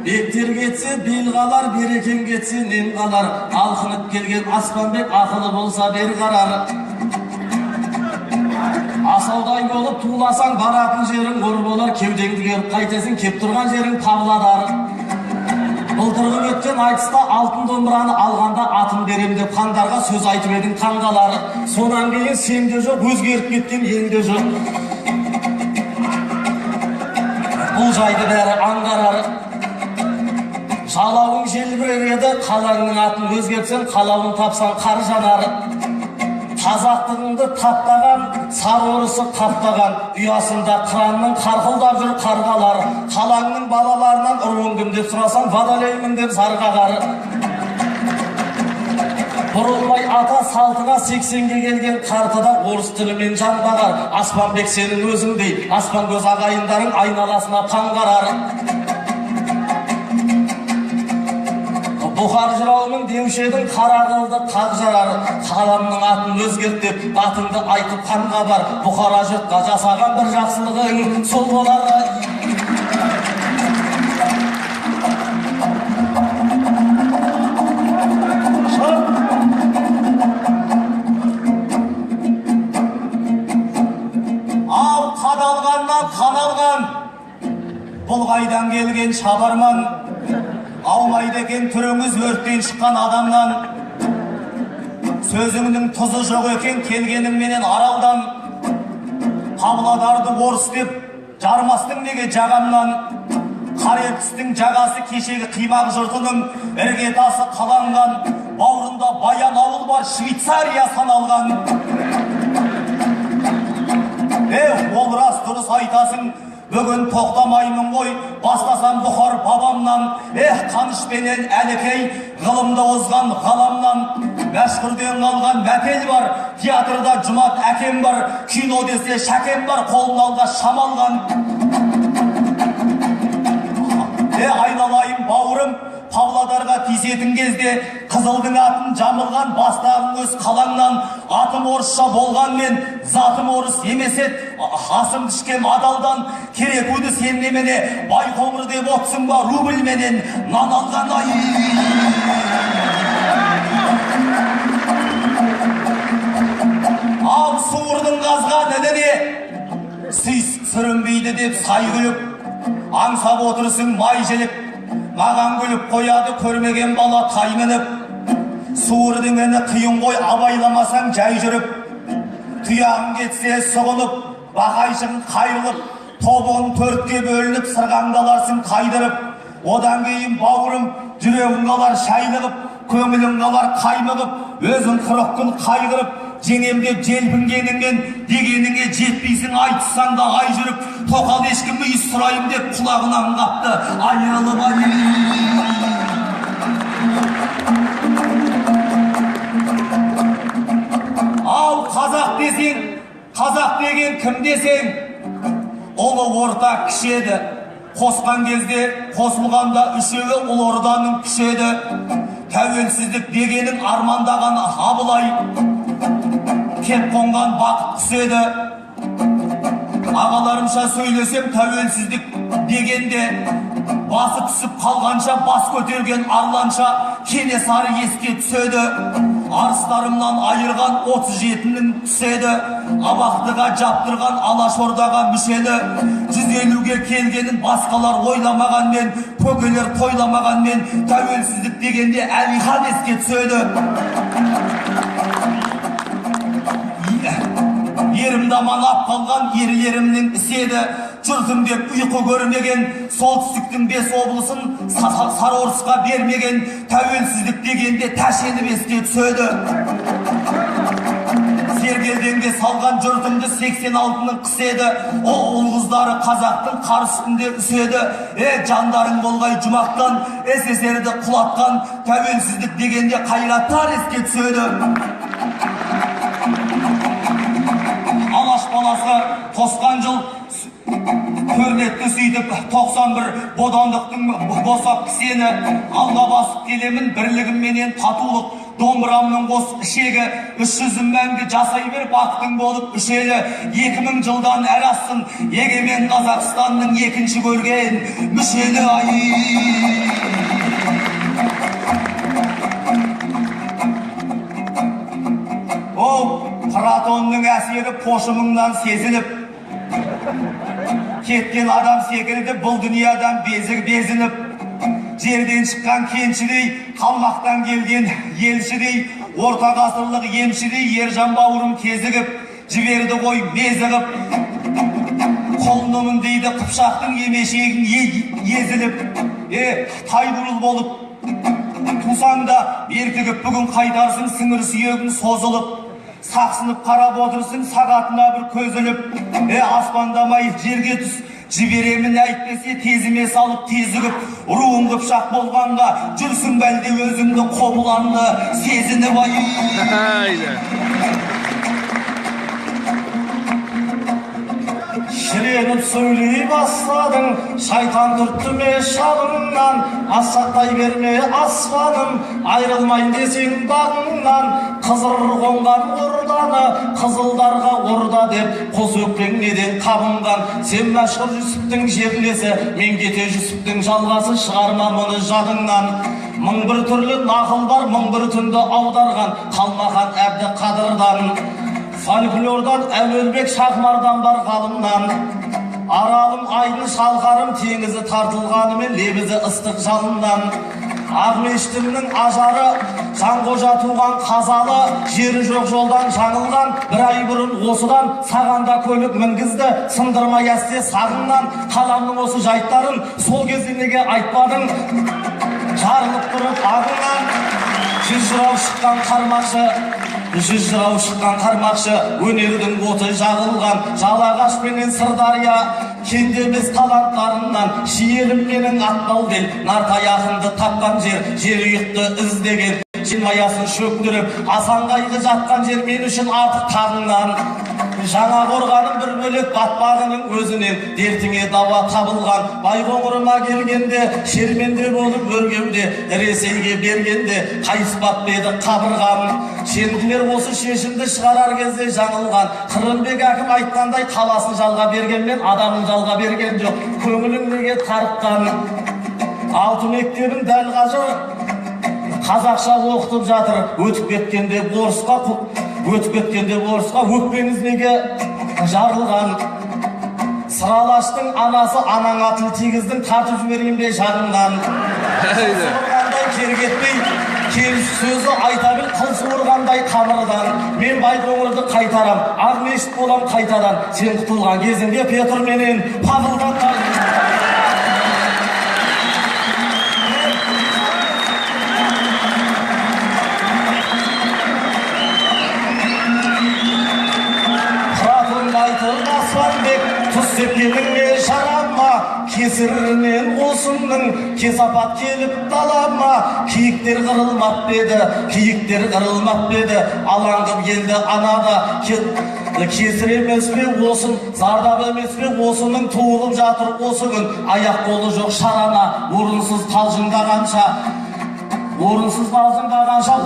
Бектер кетсе бел қалар, берекең кетсе нен қалар. Алқынып келген Аспанбек ақылы болса бер қарар. Асаудай болып туыласаң, баратын жерің ор болар. Кеудеңді керіп қайтесің, кеп тұрған жерің Павлодар. Былтырғы өткен айтыста алтын домбыраны алғанда атын берем деп хандарға сөз айтып едің таңғалар. Сонан кейін сенде жоқ, өзгеріп кеткен елде жоқ. Бұл жайды бәрі аңғарар. Жалауың желбірер еді, қалаңның атын өзгертсең, қалауын тапсаң қар жанар. Қазақтығыңды таптаған, сары орысы таптаған, ұясында қыранның қарқылдап жүр қарғалар. Қалаңның балаларынан ұруыңдым деп сұрасаң, вадалеймін деп зарғағар. Бұрылмай ата салтыға 80-ге келген қартыда орыс тілімен жан бағар. Аспанбек сенің өзіңдей, аспан көз ағайындарың айналасына таңғарар. Бұхар жырауының деуші едің, қара қылды қақ жарар. Қаламның атын өзгерт деп, атыңды айтып қанға бар. Бұхара жұртқа жасаған бір жақсылығың сол болар. Ал қадалғаннан қадалған, бұл қайдан келген шабарман. Аумайды екен түріңіз өрттен шыққан адамнан. Сөзіңнің тұзы жоқ екен келгеніңменен аралдан. Павлодарды орыс деп жармастың неге жағамнан. Қарертістің жағасы кешегі қимақ жұртының іргетасы қаланған. Бауырында баян ауыл бар, Швейцария саналған. Ол рас дұрыс айтасың. Бүгін тоқтамаймын ғой, бастасам Бұхар бабамнан. Қанышпенен әлікей, ғылымда озған ғаламнан. Мәшһүрден қалған мәтел бар, театрда Жұмат әкем бар. Кино десе Шәкем бар, қолын алға шамалған. Айналайын бауырым, Павлодарға тиісетін кезде қызылдың атын жамылған, бастағың өз қалаңнан. Атым орысша болғанмен, затым орыс емес еді, асым ішкен адалдан. Керекуді сен немене, Байқоңыр деп отсың ба, рубльменен нан алған ай. Ал суырдың қазған ініне, сүрінбейді деп сай күліп, аңсап отырсың май желіп. Маған күліп қояды көрмеген бала тай мініп. Суырдың іні қиын ғой, абайламасаң жай жүріп. Тұяғың кетсе сұғынып, бақайшың қайырылып, тобығын төртке бөлініп, сырғаңдаларсың қайдырып. Одан кейін бауырым жүрегің қалар шайлығып, көңілің қалар қаймығып, өзің 40 күн қайғырып, жеңемде желпінгеніңмен дегеніңе жетпейсің, айтсаң да ай жүріп. Тоқал ешкім үй сұрайым деп құлағынан қапты айырылып ай. Ал қазақ десең, қазақ деген кім десең, ұлы орта кішеді. Қосқан кезде қосылғанда үшеуі ұлы орданың күшеді. Тәуелсіздік дегенің армандаған Абылай, кеп қонған бақыт түседі. Ағаларымша сөйлесем тәуелсіздік дегенде, басы түсіп қалғанша бас көтерген арланша Кенесары еске түседі. Арыстарымнан айырған 37-нің түседі. Абақтыға жаптырған Алашордаға мүшеді. 150-ге келгенін басқалар ойламағанмен, көкелер тойламағанмен, тәуелсіздік дегенде Әлихан еске түседі. Ерімді аманап қалған ерлерімнің іседі. Жұртым деп ұйқы көрмеген солтүстіктің 5 облысын Сарыорысқа бермеген тәуелсіздік дегенде тәшеніп еске түседі. Сергелденге салған жұртымды 86-ның қыседі. Ол қыздары қазақтың қар үстінде үседі. Жандарың болғай жұмақтан, СССРді құлатқан тәуелсіздік дегенде қайраттар еске түседі. Алаш баласы тосқан жыл көрнекті сөйтіп 91 бодандықтың босап кісені алға басып келемін бірлігімменен татулық домбырамның қос ішегі 300 мәңгі жасай бер бақтың болып үшелі 2000 жылдан әр ассың егемен Қазақстанның екінші көрген мүшелі Платонның әсері пошымыңнан сезіліп кеткен адам секілді бұл дүниядан безініп жерден шыққан кеншідей қалмақтан келген елшідей орта ғасырлық емшідей ержан бауырым кезігіп жіберді ғой мезігіп құлынымын дейді қыпшақтың емешегін езіліп тайбұрыл болып тусаң да ертігіп бүгін қайтарсың сіңір сүйегің созылып сақсынып қарап отырсың сағатына бір көзіліп аспандамай жерге түс жіберемін әйтпесе тезіме салып тезігіп руың қыпшақ болғанға жүрсің бәлде өзіңді қобыланды сезініп шіреніп сөйлей бастадың шайтан түртті ме шабыңнан асақтай берме аспаным айрылмайын десең бағыңнан қызыр қонған орданы қызылдарға орда деп қос өкпең неден қабынған сен мәшһүр жүсіптің жерлесі мен кете жүсіптің жалғасы шығарма мұны жадыңнан мың бір түрлі нақыл бар мың бір түнді аударған қалмаған әбді қадырдан фольклордан әуелбек шахмардан бар ғалымнан аралым айдын шалқарым теңізі тартылғанымен лебізі ыстық жалыннан Ақмешітімнің ажары Жанқожа туған қазалы жері жоқ жолдан жаңылған бір ай бұрын осыдан сағанда көлік мінгізді сындырмай әсте сағыңнан қаламның осы жайттарын сол кезде неге айтпадың жарылып тұрып ағыңнан жүз жырау шыққан қармақшы өнердің оты жағылған жалағаш пенен Сырдария кенде емес таланттарынан шиелім менің атбалден нартаяқымды тапқан жер ұйықты іздеген маясын шөктіріп асанғайғы жатқан жер мен үшін артық тағыңнан жаңа қорғаным бір бөлек батпағының өзінен дертіңе дауа табылған байқоңырыма келгенде шерменде болып өргенде Ресейге бергенде қайыспап еді қабырғам шенділер осы шешімді шығарар кезде жаңылған Қырымбек әкім айтқандай қаласын жалға бергенмен адамын жалға берген жоқ көңілің неге тарыққан алты мектебін дәл қазір қазақша оқытып жатыр өтіп кеткенде орысқа өкпеңіз неге жарылған сыралаштың анасы анаңа тіл тигіздің тартып жіберген бе жағыңнан суырғандай кергетпей келіс сөзі айта біл қыл суырғандай қамырдан мен Байқоңырды қайтарам Ақмешіт болам қайтадан сен құтылған кезіңде Петр менен Павылдан Сепкеніңе жарама кесірінен осының кесапат келіп далама киіктер қырылмап еді алаңғып елді анада кесір емес пе осын зардап емес пе осының туылып жатыр осы күн аяқ қолы жоқ шарана орынсыз қалжыңдағанша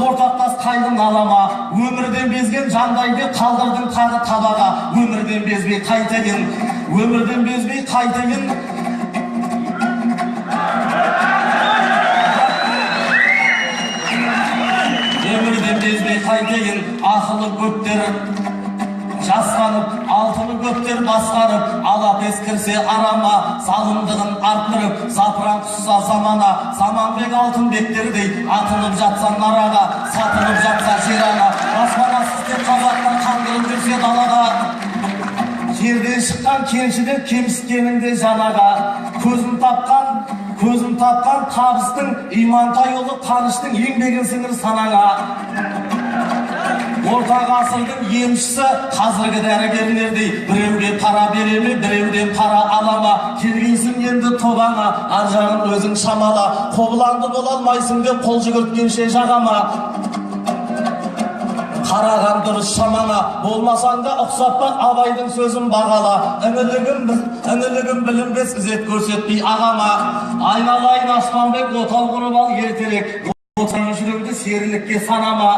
ортақтас қайдың алама өмірден безген жандайды қалдырдың тағы табаға өмірден безбей қайтайын ақылы көптер жасқанып алтыны көптер басқарып алапес кірсе арама залымдығын арттырып запыран құсса заманбек алтынбектердей атылып жатса нараға сатылып жатса жер ана баспанасыз деп қазақтар қаңғырып жүрсе далаға жерден шыққан кеншіден кемсіткеніңде жанаға көзін тапқан көзін тапқан табыстың, Имантайұлы Қаныштың еңбегін сіңір санаңа. Орта ғасырдың емшісі қазіргі дәрігерлердей, біреуге пара береме, біреуден пара алама. Келгейсің енді тобаңа, ар жағын өзің шамала. Қобыланды бола алмайсың деп қол жүгірткенше жағама. Қараған дұрыс шамаңа, болмасаң да ұқсап бақ Абайдың сөзін бағала. Інілігім білінбес ізет көрсетпей ағама. Айналайын Аспанбек, отау құрып ал ертерек, отан жүріңді серілікке санама.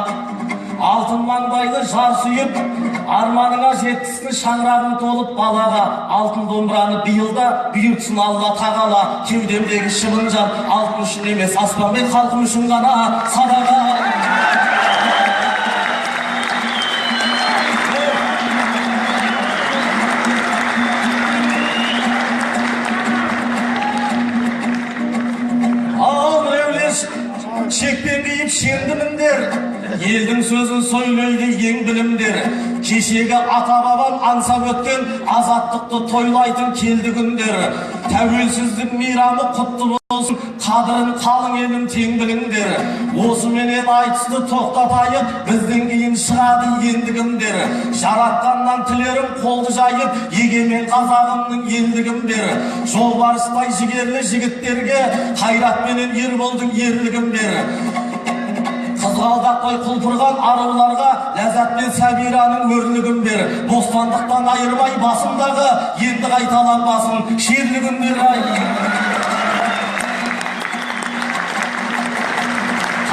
Алтын маңдайлы жар сүйіп, арманыңа жеткісін шаңырағың толып балаға. Алтын домбыраны биылда бұйыртсын Алла тағала. Кеудемдегі шыбын жан алтын үшін емес, Аспанбек халқым үшін ғана садаға. Шекпен киіп шендіміндер, елдің сөзін сөйлейді ең білімдер. Кешегі ата-бабам аңсап өткен азаттықты тойлайтын келді күндер. Тәуелсіздік мейрамы құтты болсын, қадірін қалың елім тең біліңдер. Осыменен айтысты тоқтатайық, бізден кейін шығады ендігімдер. Жаратқаннан тілерім қолды жайып, егемен қазағымның елдігімдер. Жолбарыстай жігерлі жігіттерге қайратменен Ерболдың ерлігімдер. Қызғалдақтай құлпырған аруларға ләззатпен Сәбираның өрлігін бер. Бостандықтан айырмай басымдағы енді қайталанбасын шерлігін бер.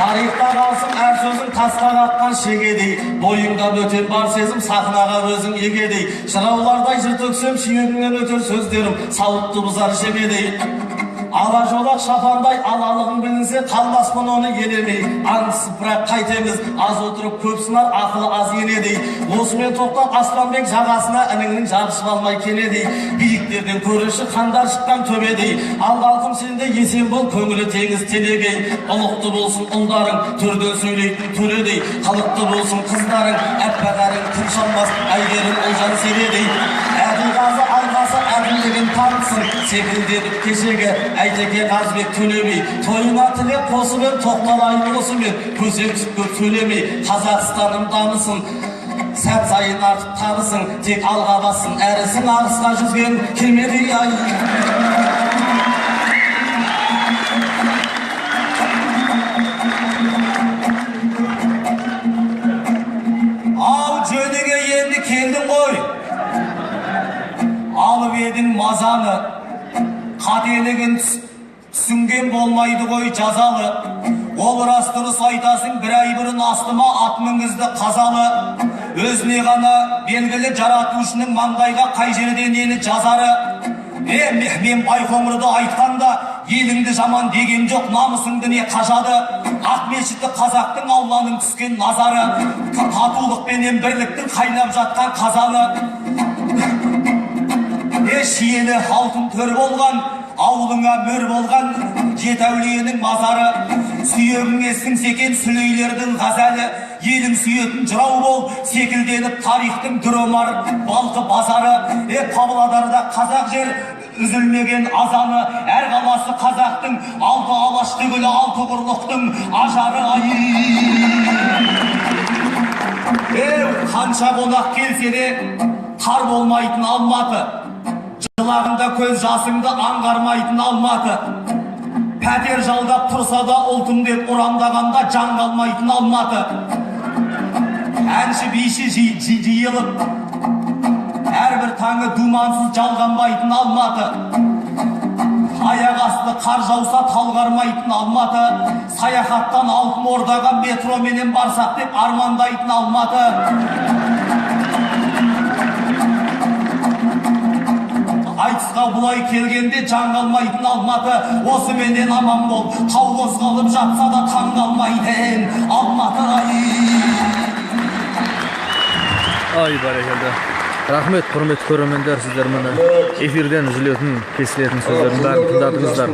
Тарихта қалсын әр сөзің тасқа қатқан шегедей, бойыңда бөтен бар сезім сахнаға өзің егедей. Жыраулардай жыр төксем сүйегіңнен өтер сөздерім сауытты бұзар жебедей. Ала жолақ шапандай алалығың білінсе, қалмаспын оны елемей. Аңсып бірақ қайтеміз, аз отырып көп сынар, ақылы аз енедей. Осымен тоқтап Аспанбек жағасына ініңнің жабысып алмай келедей. Биіктерден көрінші қандар шыққан төбедей. Ал халқым сенде есен бол, көңілі теңіз телегей. Ұлықты болсын ұлдарың, төрден сөйлейтін төредей. Қалықты болсын қыздарың, әппағарың кім шалмас, әйгерім ұлжан селедей. Әділғазы алғасы әділдігін танытсын, секілдедік кешегі Әйтеке Қазбек төлемей. Тойына тілек қосымен, тоқталайын осымен, көсем түсіп көп сөйлемей. Қазақстаным дамысын, сәт сайын артып табысың, тек алға бассын, әрісің ағысқа жүзген кемедей ай. Ал жөніңе енді келдің ғой, алып едің мазаны. Қателігін түсінген болмайды ғой жазалы. Ол рас дұрыс айтасың, бір ай бұрын астыма ат мінгізді қазалы. Өзіне ғана белгілі жаратушының маңдайға қай жерден нені жазары. Мен Байқоңырды айтқанда, еліңді жаман деген жоқ, намысыңды не қажады. Ақмешітті қазақтың Алланың түскен назары, татулықпенен бірліктің қайнап жатқан қазаны. Шиелі алтын төр болған, ауылыңа мөр болған жеті әулиенің мазары. Сүйегіңе сіңсекен сүлейлердің ғазәлі, елің сүйетін жырау бол, секілденіп тарихтың дүрөмар балқы базары. Павлодарда қазақ жер үзілмеген азаны, әр қаласы қазақтың алты алаш түгілі алты құрлықтың ажары қанша қонақ келсе де тар болмайтын Алматы, жылағында көз жасыңды аңғармайтын Алматы. Пәтер жалдап тұрса да ұлтым деп ұрандағанда жан қалмайтын Алматы. Әнші бейші жиылып, әрбір таңы думансыз жалғанбайтын Алматы. Аяқ асты қар жауса талғармайтын Алматы. Саяхаттан алтын ордаға метроменен барсақ деп армандайтын Алматы. Айтысқа бұлай келгенде жан қалмайтын Алматы. Осы менен аман бол, тау қозғалып жатса да таң қалмайтын Алматы. Ай бәрекелді. Рахмет, құрметті көрермендер, сіздер мені эфирден үзілетін, кесілетін сөздердің бәрін тыңдадыңыздар.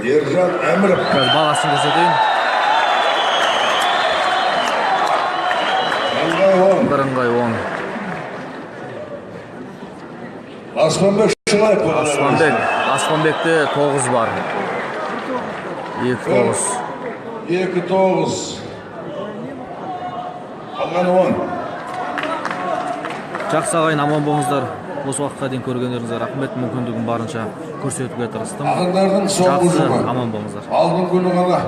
Ержан Әміров. Қазір бағасын көрсетейін. Бірыңғай 10. Аспанбек Шылайып. Аспанбекте 9 бар. 2-9. 2-9. Қалғаны 10. Жақсы ағайын, аман болыңыздар. Осы уақытқа дейін көргендеріңізге рахмет. Мүмкіндігім барынша көрсетуге тырыстым. Ақындардың соңғы Жақсы, жұбы. аман болыңыздар. Алдын күні ғана